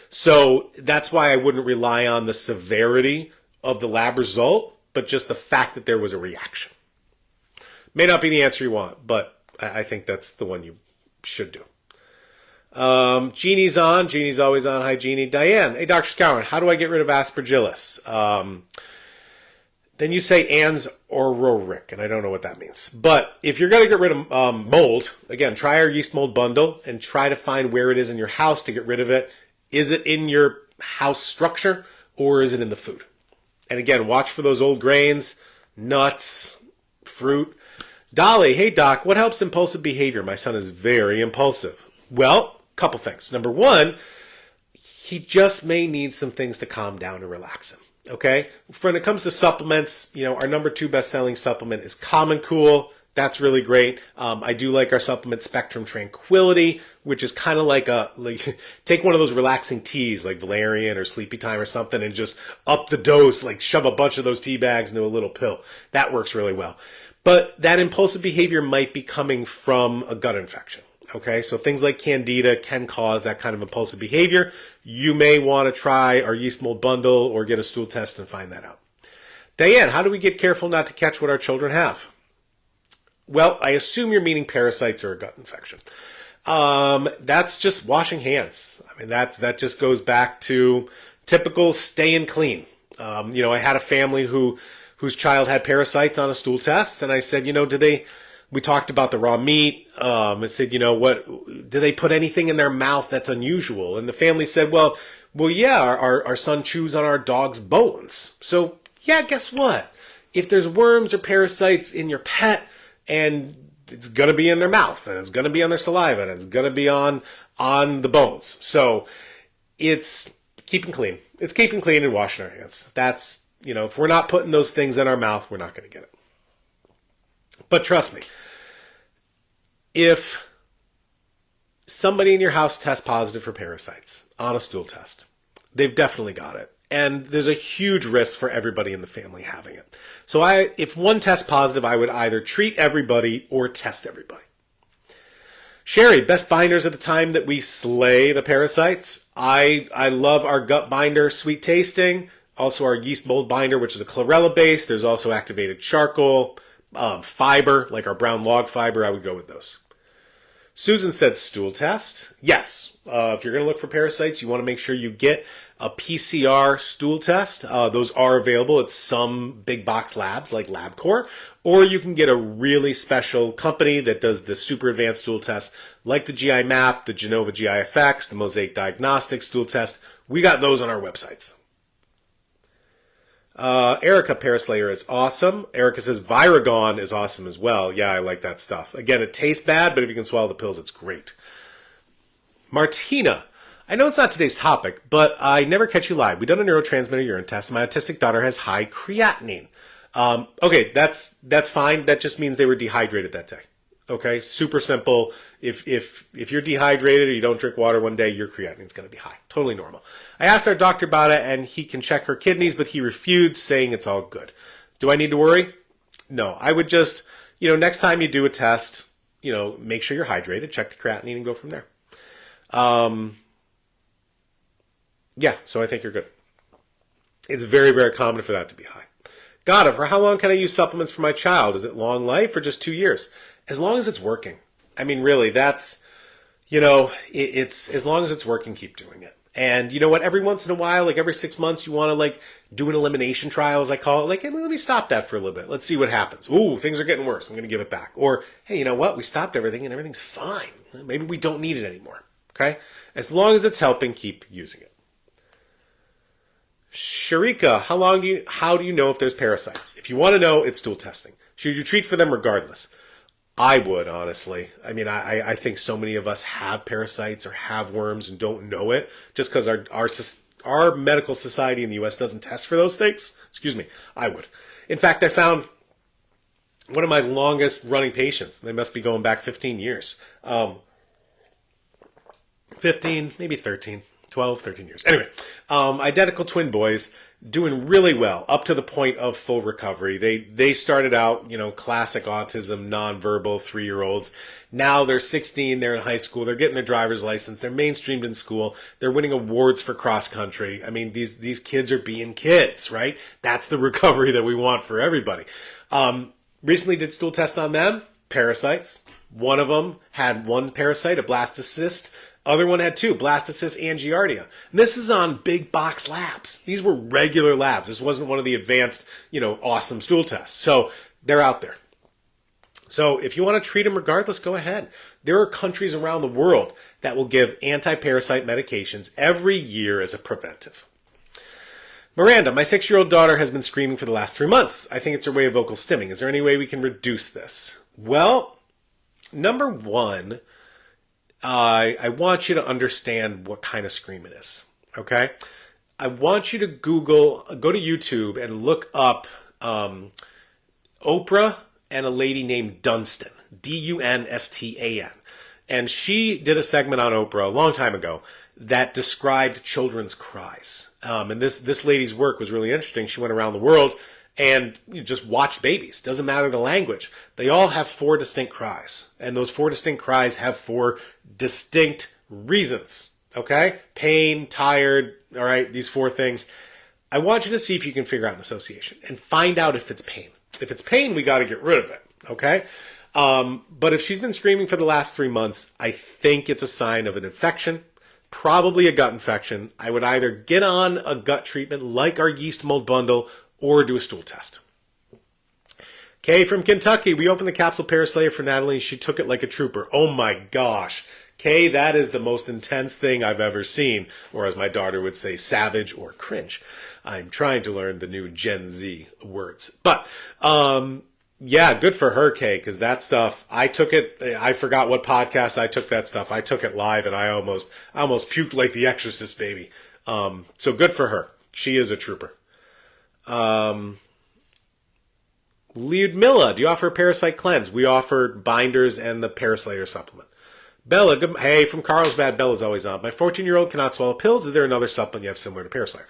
So that's why I wouldn't rely on the severity of the lab result, but just the fact that there was a reaction. May not be the answer you want, but I think that's the one you should do. Jeannie's on. Jeannie's always on. Hi, Jeannie. Diane. Hey, Dr. Skowron, how do I get rid of aspergillus? Then you say Ann's or Rorick, and I don't know what that means. But if you're going to get rid of mold, again, try our yeast mold bundle and try to find where it is in your house to get rid of it. Is it in your house structure or is it in the food? And again, watch for those old grains, nuts, fruit. Dolly, hey doc, what helps impulsive behavior? My son is very impulsive. Well, couple things. Number one, he just may need some things to calm down and relax him. Okay? When it comes to supplements, our number 2 best-selling supplement is Common Cool. That's really great. I do like our supplement Spectrum Tranquility, which is kind of like take one of those relaxing teas like Valerian or Sleepy Time or something and just up the dose, like shove a bunch of those tea bags into a little pill. That works really well. But that impulsive behavior might be coming from a gut infection. Okay, so things like candida can cause that kind of impulsive behavior. You may want to try our yeast mold bundle or get a stool test and find that out. Diane, how do we get careful not to catch what our children have? Well, I assume you're meaning parasites or a gut infection. That's just washing hands. I mean, that just goes back to typical staying clean. I had a family whose child had parasites on a stool test, and I said, we talked about the raw meat. I said, do they put anything in their mouth that's unusual? And the family said, well, yeah, our son chews on our dog's bones. So, yeah, guess what? If there's worms or parasites in your pet, and it's going to be in their mouth, and it's going to be on their saliva, and it's going to be on the bones. So it's keeping clean. It's keeping clean and washing our hands. That's, if we're not putting those things in our mouth, we're not going to get it. But trust me, if somebody in your house tests positive for parasites on a stool test, they've definitely got it. And there's a huge risk for everybody in the family having it. So if one tests positive, I would either treat everybody or test everybody. Sherry, best binders at the time that we slay the parasites. I love our gut binder, sweet tasting. Also our yeast mold binder, which is a chlorella base. There's also activated charcoal. Fiber, like our brown log fiber, I would go with those. Susan said stool test. Yes. If you're going to look for parasites, you want to make sure you get a PCR stool test. Those are available at some big box labs like LabCorp, or you can get a really special company that does the super advanced stool test like the GI Map, the Genova GIFX, the Mosaic Diagnostics stool test. We got those on our websites. Erica Paraslayer is awesome. Erica says Viragon is awesome as well. Yeah, I like that stuff. Again, it tastes bad, but if you can swallow the pills, it's great. Martina, I know it's not today's topic, but I never catch you live. We done a neurotransmitter urine test. My autistic daughter has high creatinine. Okay, that's fine. That just means they were dehydrated that day. Okay, super simple. If you're dehydrated or you don't drink water one day, your creatinine's going to be high. Totally normal. I asked our doctor about it, and he can check her kidneys, but he refused, saying it's all good. Do I need to worry? No. I would just, next time you do a test, make sure you're hydrated, check the creatinine, and go from there. Yeah, so I think you're good. It's very, very common for that to be high. Got it. For how long can I use supplements for my child? Is it long life or just 2 years? As long as it's working. I mean, really, that's, it's as long as it's working, keep doing it. And you know what? Every once in a while, like every 6 months, you want to like do an elimination trial, as I call it. Like, hey, let me stop that for a little bit. Let's see what happens. Ooh, things are getting worse. I'm going to give it back. Or, hey, you know what? We stopped everything and everything's fine. Maybe we don't need it anymore. Okay? As long as it's helping, keep using it. Sharika, how do you know if there's parasites? If you want to know, it's stool testing. Should you treat for them regardless? I would, honestly. I mean, I think so many of us have parasites or have worms and don't know it just because our medical society in the U.S. doesn't test for those things. Excuse me. I would. In fact, I found one of my longest running patients. They must be going back 15 years. 15, maybe 13, 12, 13 years. Anyway, identical twin boys, doing really well up to the point of full recovery. They started out, classic autism, nonverbal 3-year-olds. Now they're 16, they're in high school, they're getting their driver's license, they're mainstreamed in school, they're winning awards for cross country. I mean, these kids are being kids, right? That's the recovery that we want for everybody. Recently did stool tests on them, parasites. One of them had one parasite, a blastocyst. Other one had 2, blastocyst and giardia. And this is on big box labs. These were regular labs. This wasn't one of the advanced, awesome stool tests. So they're out there. So if you want to treat them regardless, go ahead. There are countries around the world that will give anti-parasite medications every year as a preventive. Miranda, my 6-year-old daughter has been screaming for the last 3 months. I think it's her way of vocal stimming. Is there any way we can reduce this? Well, number one, I want you to understand what kind of scream it is, okay? I want you to go to YouTube and look up Oprah and a lady named Dunstan, Dunstan. And she did a segment on Oprah a long time ago that described children's cries. And this lady's work was really interesting. She went around the world and just watched babies. Doesn't matter the language. They all have 4 distinct cries. And those 4 distinct cries have 4 distinct reasons. Okay? Pain, tired, all right, these 4 things. I want you to see if you can figure out an association and find out if it's pain. If it's pain, we got to get rid of it. Okay? But if she's been screaming for the last 3 months, I think it's a sign of an infection, probably a gut infection. I would either get on a gut treatment like our yeast mold bundle or do a stool test. Kay from Kentucky, we opened the capsule Paraslayer for Natalie. She took it like a trooper. Oh my gosh. Kay, that is the most intense thing I've ever seen. Or as my daughter would say, savage or cringe. I'm trying to learn the new Gen Z words. But, yeah, good for her, Kay, because that stuff, I took it, I forgot what podcast I took that stuff. I took it live and I almost puked like the Exorcist, baby. So good for her. She is a trooper. Lyudmila, do you offer a parasite cleanse? We offer binders and the Paraslayer supplement. Bella, hey, from Carlsbad, Bella's always on. My 14-year-old cannot swallow pills. Is there another supplement you have similar to Paraslayer?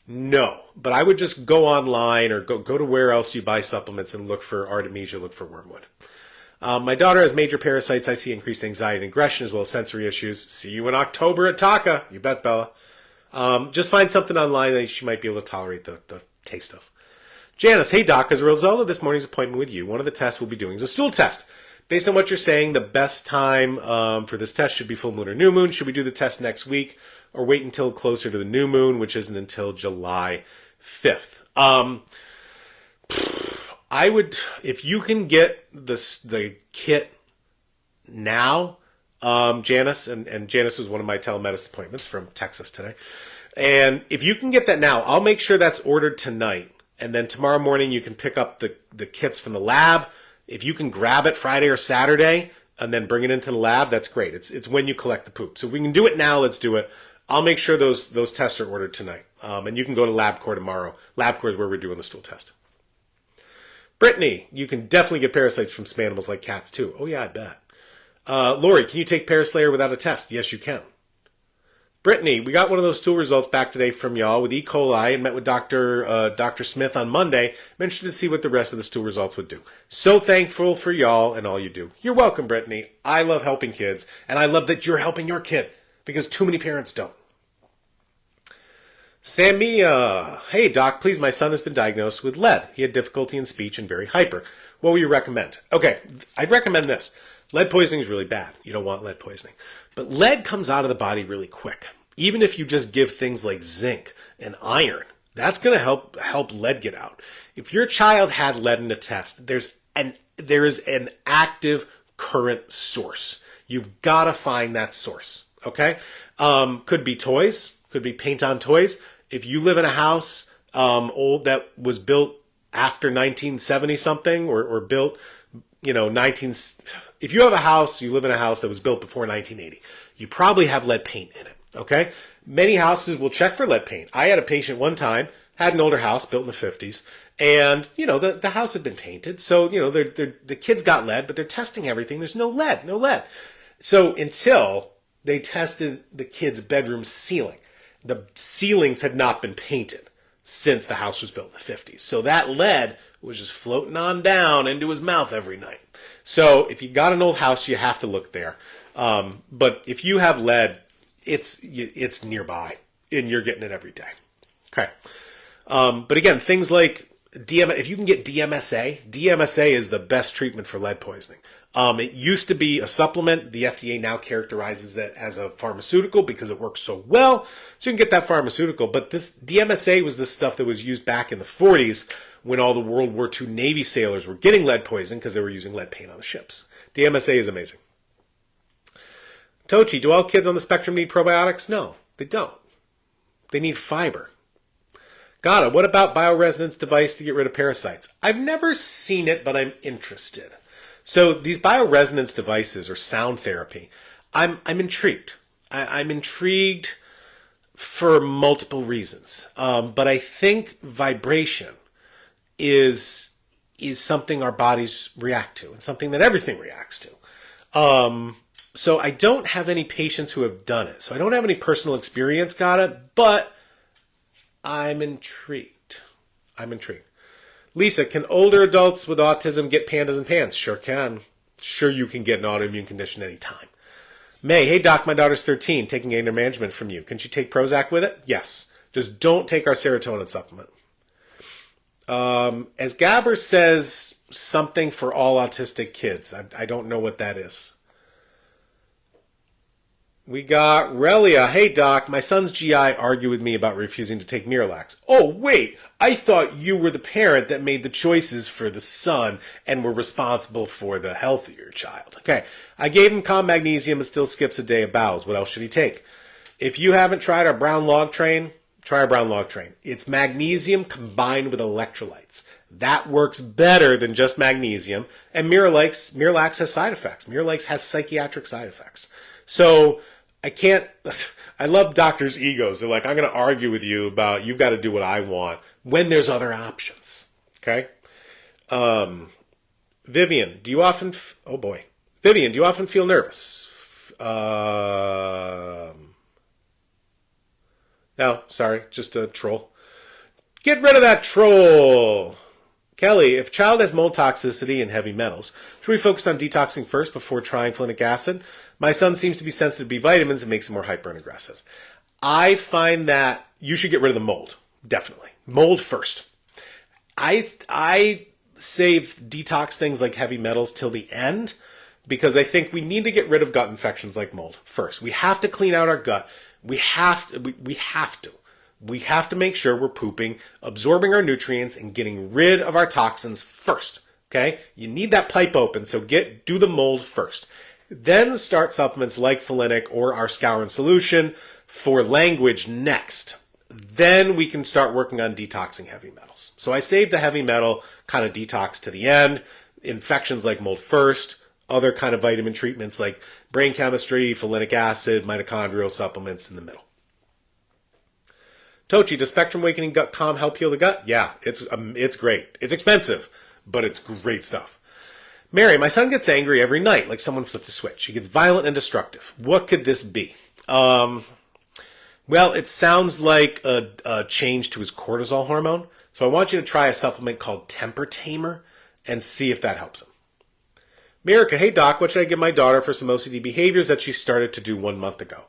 No, but I would just go online or go to where else you buy supplements and look for Artemisia, look for wormwood. My daughter has major parasites. I see increased anxiety and aggression as well as sensory issues. See you in October at Taka. You bet, Bella. Just find something online that she might be able to tolerate the taste of. Janice, hey doc, as a result of this morning's appointment with you, one of the tests we'll be doing is a stool test. Based on what you're saying, the best time for this test should be full moon or new moon. Should we do the test next week or wait until closer to the new moon, which isn't until July 5th? I would, if you can get the kit now, Janice, and Janice was one of my telemedicine appointments from Texas today. And if you can get that now, I'll make sure that's ordered tonight. And then tomorrow morning you can pick up the kits from the lab. If you can grab it Friday or Saturday and then bring it into the lab, that's great. It's when you collect the poop. So if we can do it now, let's do it. I'll make sure those tests are ordered tonight. And you can go to LabCorp tomorrow. LabCorp is where we're doing the stool test. Brittany, you can definitely get parasites from some animals like cats too. Oh yeah, I bet. Lori, can you take Paraslayer without a test? Yes, you can. Brittany, we got one of those stool results back today from y'all with E. coli and met with Dr. Smith on Monday. I'm interested to see what the rest of the stool results would do. So thankful for y'all and all you do. You're welcome, Brittany. I love helping kids, and I love that you're helping your kid because too many parents don't. Samia, hey doc, please, my son has been diagnosed with lead. He had difficulty in speech and very hyper. What will you recommend? Okay, I'd recommend this. Lead poisoning is really bad. You don't want lead poisoning. But lead comes out of the body really quick. Even if you just give things like zinc and iron, that's going to help lead get out. If your child had lead in a test, there is an active current source. You've got to find that source. Okay, could be toys, could be paint on toys. If you live in a house old that was built after 1970 something or built, if you have a house, you live in a house that was built before 1980, you probably have lead paint in it. Okay, many houses will check for lead paint. I had a patient one time, had an older house built in the 50s, and the house had been painted, so the kids got lead, but they're testing everything. There's no lead. So until they tested the kid's bedroom ceiling, the ceilings had not been painted since the house was built in the 50s. So that lead was just floating on down into his mouth every night. So if you got an old house, you have to look there. But if you have lead, it's nearby, and you're getting it every day. Okay. But again, things like if you can get DMSA is the best treatment for lead poisoning. It used to be a supplement. The FDA now characterizes it as a pharmaceutical because it works so well. So you can get that pharmaceutical. But this DMSA was the stuff that was used back in the 40s when all the World War II Navy sailors were getting lead poisoning because they were using lead paint on the ships. DMSA is amazing. Tochi, do all kids on the spectrum need probiotics? No, they don't. They need fiber. Got it. What about bioresonance device to get rid of parasites? I've never seen it, but I'm interested. So these bioresonance devices or sound therapy, I'm intrigued. I'm intrigued for multiple reasons. But I think vibration is something our bodies react to and something that everything reacts to. So I don't have any patients who have done it. So I don't have any personal experience, got it, but I'm intrigued. Lisa, can older adults with autism get pandas and pans? Sure can. Sure you can get an autoimmune condition anytime. May, hey doc, my daughter's 13, taking anger management from you. Can she take Prozac with it? Yes. Just don't take our serotonin supplement. As Gabber says, something for all autistic kids. I don't know what that is. We got Relia. Hey, doc, my son's GI argued with me about refusing to take Miralax. Oh, wait, I thought you were the parent that made the choices for the son and were responsible for the health of your child. Okay, I gave him calm magnesium and still skips a day of bowels. What else should he take? If you haven't tried our brown log train, try our brown log train. It's magnesium combined with electrolytes. That works better than just magnesium. And Miralax has side effects. Miralax has psychiatric side effects. So I love doctors' egos. They're like, I'm going to argue with you about you've got to do what I want when there's other options. Okay? Vivian, do you often feel nervous? No, sorry, just a troll. Get rid of that troll. Kelly, if child has mold toxicity and heavy metals, should we focus on detoxing first before trying folinic acid? My son seems to be sensitive to B vitamins and makes him more hyper and aggressive. I find that you should get rid of the mold. Definitely. Mold first. I save detox things like heavy metals till the end because I think we need to get rid of gut infections like mold first. We have to clean out our gut. We have to make sure we're pooping, absorbing our nutrients, and getting rid of our toxins first. Okay? You need that pipe open, so do the mold first. Then start supplements like folinic or our Skowron solution for language next. Then we can start working on detoxing heavy metals. So I save the heavy metal kind of detox to the end, infections like mold first, other kind of vitamin treatments like brain chemistry, folinic acid, mitochondrial supplements in the middle. Tochi, does Spectrum Awakening Gut Calm help heal the gut? Yeah, it's great. It's expensive, but it's great stuff. Mary, my son gets angry every night, like someone flipped a switch. He gets violent and destructive. What could this be? Well, it sounds like a change to his cortisol hormone. So I want you to try a supplement called Temper Tamer and see if that helps him. Mirica, hey doc, what should I give my daughter for some OCD behaviors that she started to do 1 month ago?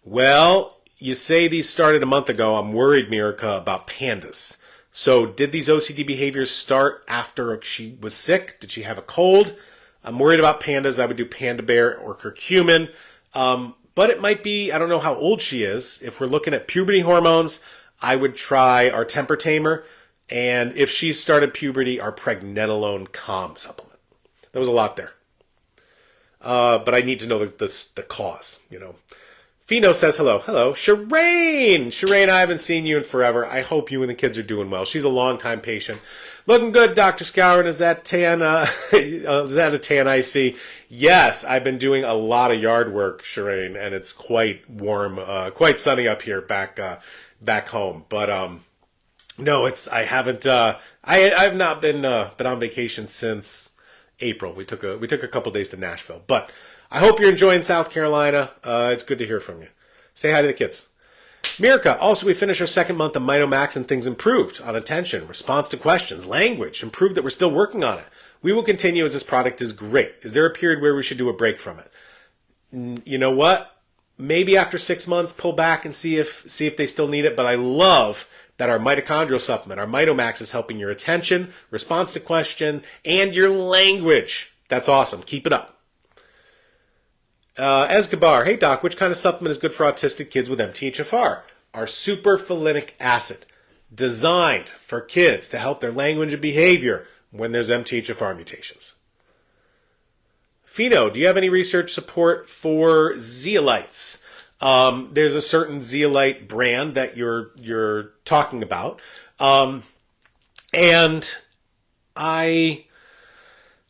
Well, you say these started a month ago. I'm worried, Mirica, about pandas. So did these OCD behaviors start after she was sick? Did she have a cold? I'm worried about pandas. I would do Panda Bear or curcumin. but it might be, I don't know how old she is. If we're looking at puberty hormones, I would try our temper tamer. And if she's started puberty, our pregnenolone calm supplement. There was a lot there. But I need to know the cause, you know. Fino says hello. Hello. Shireen! Shireen, I haven't seen you in forever. I hope you and the kids are doing well. She's a longtime patient. Looking good, Dr. Skowron. Is that tan? Is that a tan I see? Yes, I've been doing a lot of yard work, Shireen, and it's quite warm, quite sunny up here back home. But no, I haven't. I've not been on vacation since April. We took a couple days to Nashville, but I hope you're enjoying South Carolina. It's good to hear from you. Say hi to the kids. Mirka, also we finished our second month of Mitomax and things improved on attention, response to questions, language, improved that we're still working on it. We will continue as this product is great. Is there a period where we should do a break from it? You know what? Maybe after 6 months, pull back and see if they still need it. But I love that our mitochondrial supplement, our Mitomax, is helping your attention, response to question, and your language. That's awesome. Keep it up. Escobar, hey doc, which kind of supplement is good for autistic kids with MTHFR? Our superfolinic acid, designed for kids to help their language and behavior when there's MTHFR mutations. Fino, do you have any research support for zeolites? There's a certain zeolite brand that you're talking about, and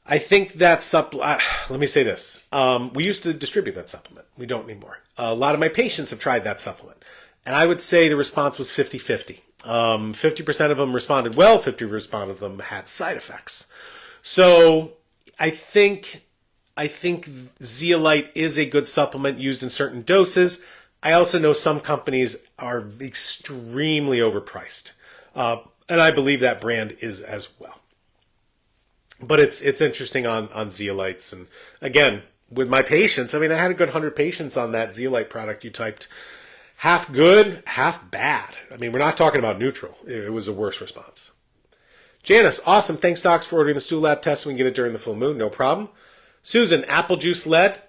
I think that supplement, let me say this. We used to distribute that supplement. We don't anymore. A lot of my patients have tried that supplement. And I would say the response was 50-50. 50% of them responded well, 50% of them had side effects. So I think zeolite is a good supplement used in certain doses. I also know some companies are extremely overpriced. And I believe that brand is as well. But it's interesting on zeolites. And again, with my patients, I mean, I had a good 100 patients on that zeolite product. You typed half good, half bad. I mean, we're not talking about neutral. It was a worse response. Janice, awesome. Thanks, docs, for ordering the stool lab test. We can get it during the full moon. No problem. Susan, apple juice lead.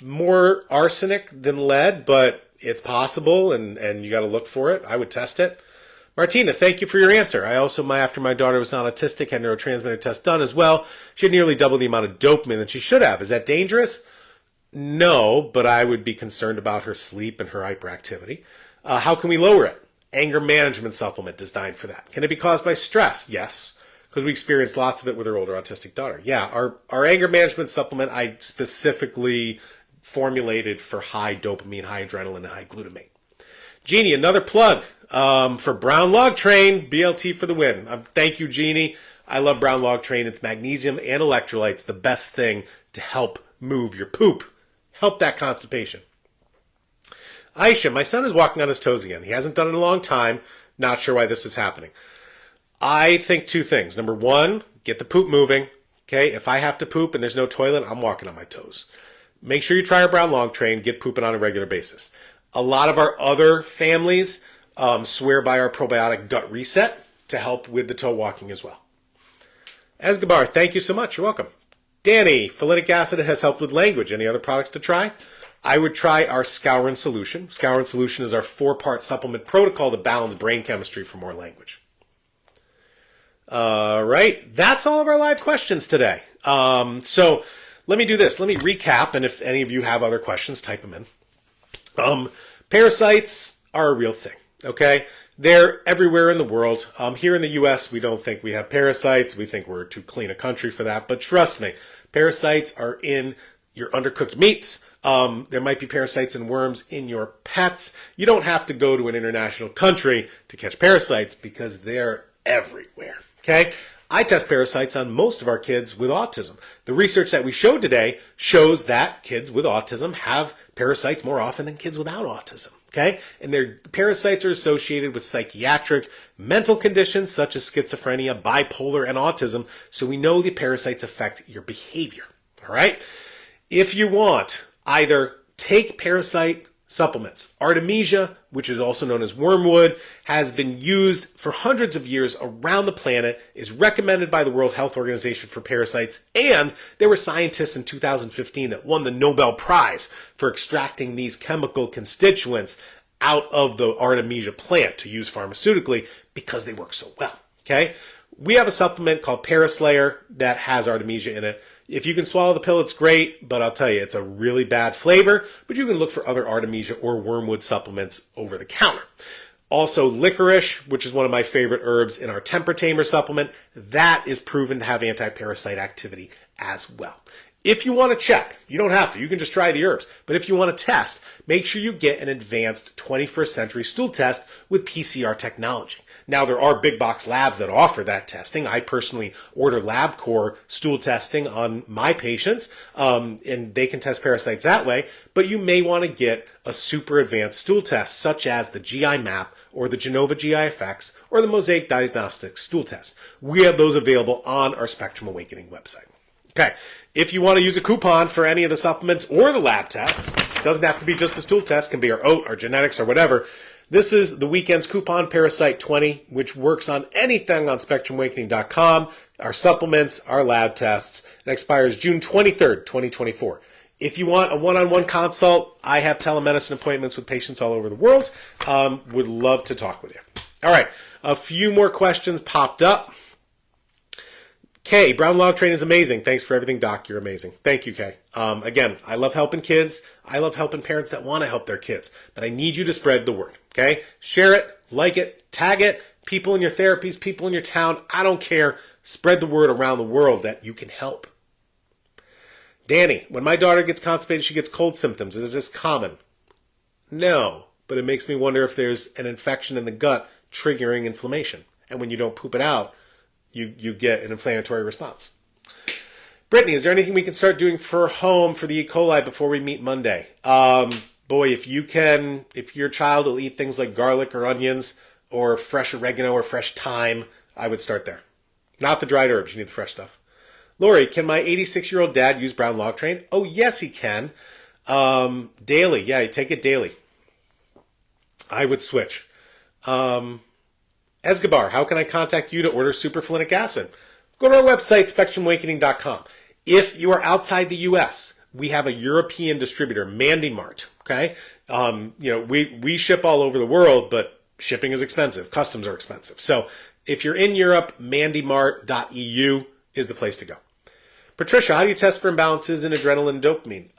More arsenic than lead, but it's possible, and you got to look for it. I would test it. Martina, thank you for your answer. I also, after my daughter was not autistic, had neurotransmitter tests done as well. She had nearly double the amount of dopamine than she should have. Is that dangerous? No, but I would be concerned about her sleep and her hyperactivity. How can we lower it? Anger management supplement designed for that. Can it be caused by stress? Yes, because we experienced lots of it with our older autistic daughter. Yeah, our anger management supplement I specifically formulated for high dopamine, high adrenaline, and high glutamate. Jeannie, another plug. For Brown Log Train, BLT for the win. Thank you, Jeannie. I love Brown Log Train. It's magnesium and electrolytes, the best thing to help move your poop. Help that constipation. Aisha, my son is walking on his toes again. He hasn't done it in a long time. Not sure why this is happening. I think two things. Number one, get the poop moving. Okay, if I have to poop and there's no toilet, I'm walking on my toes. Make sure you try our Brown Log Train. Get pooping on a regular basis. A lot of our other families swear by our probiotic gut reset to help with the toe walking as well. Escobar, thank you so much. You're welcome. Danny, folinic acid has helped with language. Any other products to try? I would try our Skowron solution. Skowron solution is our 4-part supplement protocol to balance brain chemistry for more language. All right. That's all of our live questions today. So let me do this. Let me recap, and if any of you have other questions, type them in. Parasites are a real thing. Okay, they're everywhere in the world. Here in the U.S., we don't think we have parasites. We think we're too clean a country for that. But trust me, parasites are in your undercooked meats. There might be parasites and worms in your pets. You don't have to go to an international country to catch parasites because they're everywhere. Okay, I test parasites on most of our kids with autism. The research that we showed today shows that kids with autism have parasites more often than kids without autism. Okay, and their parasites are associated with psychiatric mental conditions such as schizophrenia, bipolar, and autism. So we know the parasites affect your behavior. All right. If you want, either take parasite Supplements. Artemisia, which is also known as wormwood, has been used for hundreds of years around the planet, is recommended by the World Health Organization for parasites, and there were scientists in 2015 that won the Nobel Prize for extracting these chemical constituents out of the Artemisia plant to use pharmaceutically because they work so well. Okay? We have a supplement called Paraslayer that has Artemisia in it. If you can swallow the pill, it's great, but I'll tell you, it's a really bad flavor, but you can look for other Artemisia or wormwood supplements over the counter. Also, licorice, which is one of my favorite herbs in our Temper Tamer supplement, that is proven to have anti-parasite activity as well. If you want to check, you don't have to, you can just try the herbs, but if you want to test, make sure you get an advanced 21st century stool test with PCR technology. Now, there are big box labs that offer that testing. I personally order LabCorp stool testing on my patients, and they can test parasites that way. But you may want to get a super advanced stool test, such as the GI Map or the Genova GI-FX or the Mosaic Diagnostics stool test. We have those available on our Spectrum Awakening website. Okay, if you want to use a coupon for any of the supplements or the lab tests, it doesn't have to be just the stool test, it can be our oat, our genetics, or whatever. This is the weekend's coupon, Parasite 20, which works on anything on SpectrumAwakening.com, our supplements, our lab tests. It expires June 23rd, 2024. If you want a one-on-one consult, I have telemedicine appointments with patients all over the world. Would love to talk with you. All right, a few more questions popped up. Kay, Brown Log Train is amazing. Thanks for everything, Doc. You're amazing. Thank you, Kay. Again, I love helping kids. I love helping parents that want to help their kids. But I need you to spread the word, okay? Share it, like it, tag it. People in your therapies, people in your town, I don't care. Spread the word around the world that you can help. Danny, when my daughter gets constipated, she gets cold symptoms. Is this common? No, but it makes me wonder if there's an infection in the gut triggering inflammation. And when you don't poop it out, you get an inflammatory response. Brittany, is there anything we can start doing for home for the E. coli before we meet Monday? Boy, if your child will eat things like garlic or onions or fresh oregano or fresh thyme, I would start there. Not the dried herbs, you need the fresh stuff. Lori, can my 86-year-old dad use Brown Log Train? Oh, yes, he can. Daily, yeah, you take it daily. I would switch. Escobar, how can I contact you to order superfolinic acid? Go to our website, SpectrumAwakening.com. If you are outside the U.S., we have a European distributor, MandyMart. Okay, we ship all over the world, but shipping is expensive. Customs are expensive. So if you're in Europe, mandymart.eu is the place to go. Patricia, how do you test for imbalances in adrenaline and dopamine?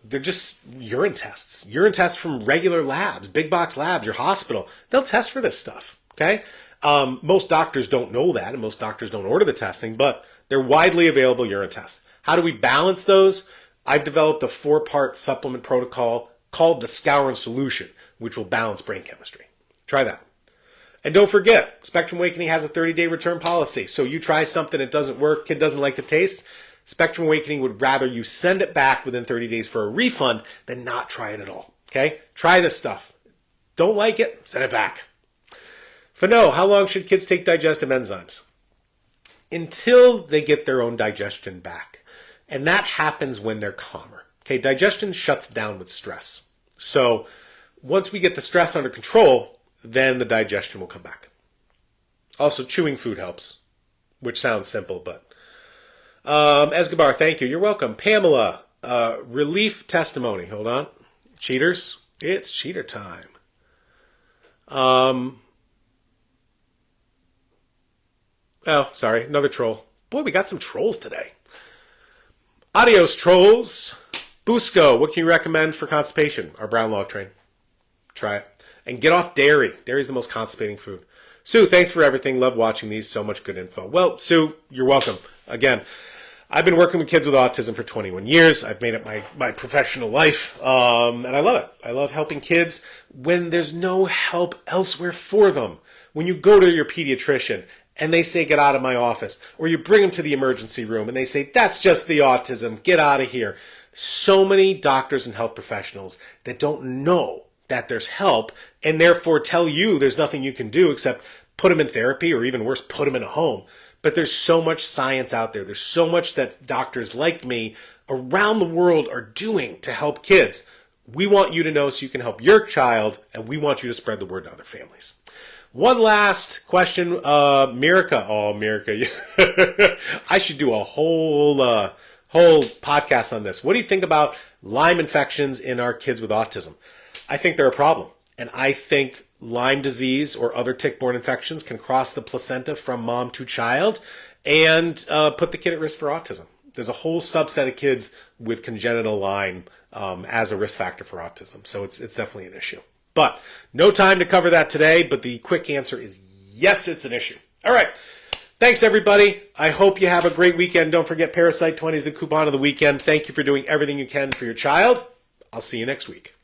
They're just urine tests. Urine tests from regular labs, big box labs, your hospital. They'll test for this stuff, okay? Most doctors don't know that, and most doctors don't order the testing, but they're widely available urine tests. How do we balance those? I've developed a 4-part supplement protocol called the Skowron Solution, which will balance brain chemistry. Try that. And don't forget, Spectrum Awakening has a 30-day return policy. So you try something, it doesn't work, kid doesn't like the taste, Spectrum Awakening would rather you send it back within 30 days for a refund than not try it at all. Okay? Try this stuff. Don't like it, send it back. Fano, how long should kids take digestive enzymes? Until they get their own digestion back. And that happens when they're calmer. Okay? Digestion shuts down with stress. So once we get the stress under control, then the digestion will come back. Also, chewing food helps, which sounds simple, but Escobar, thank you. You're welcome. Pamela, relief testimony. Hold on. Cheaters. It's cheater time. Oh, sorry. Another troll. Boy, we got some trolls today. Adios, trolls. Busco, what can you recommend for constipation? Our brown log train. Try it. And get off dairy. Dairy is the most constipating food. Sue, thanks for everything. Love watching these. So much good info. Well, Sue, you're welcome. Again, I've been working with kids with autism for 21 years. I've made it my professional life, and I love it. I love helping kids when there's no help elsewhere for them. When you go to your pediatrician and they say, get out of my office, or you bring them to the emergency room and they say, that's just the autism, get out of here. So many doctors and health professionals that don't know that there's help and therefore tell you there's nothing you can do except put them in therapy or even worse, put them in a home. But there's so much science out there. There's so much that doctors like me around the world are doing to help kids. We want you to know so you can help your child, and we want you to spread the word to other families. One last question, Mirica. Oh, Mirica, I should do a whole podcast on this. What do you think about Lyme infections in our kids with autism? I think they're a problem, and I think Lyme disease or other tick-borne infections can cross the placenta from mom to child and put the kid at risk for autism. There's a whole subset of kids with congenital Lyme as a risk factor for autism. So it's definitely an issue. But no time to cover that today, but the quick answer is yes, it's an issue. All right. Thanks, everybody. I hope you have a great weekend. Don't forget Parasite 20 is the coupon of the weekend. Thank you for doing everything you can for your child. I'll see you next week.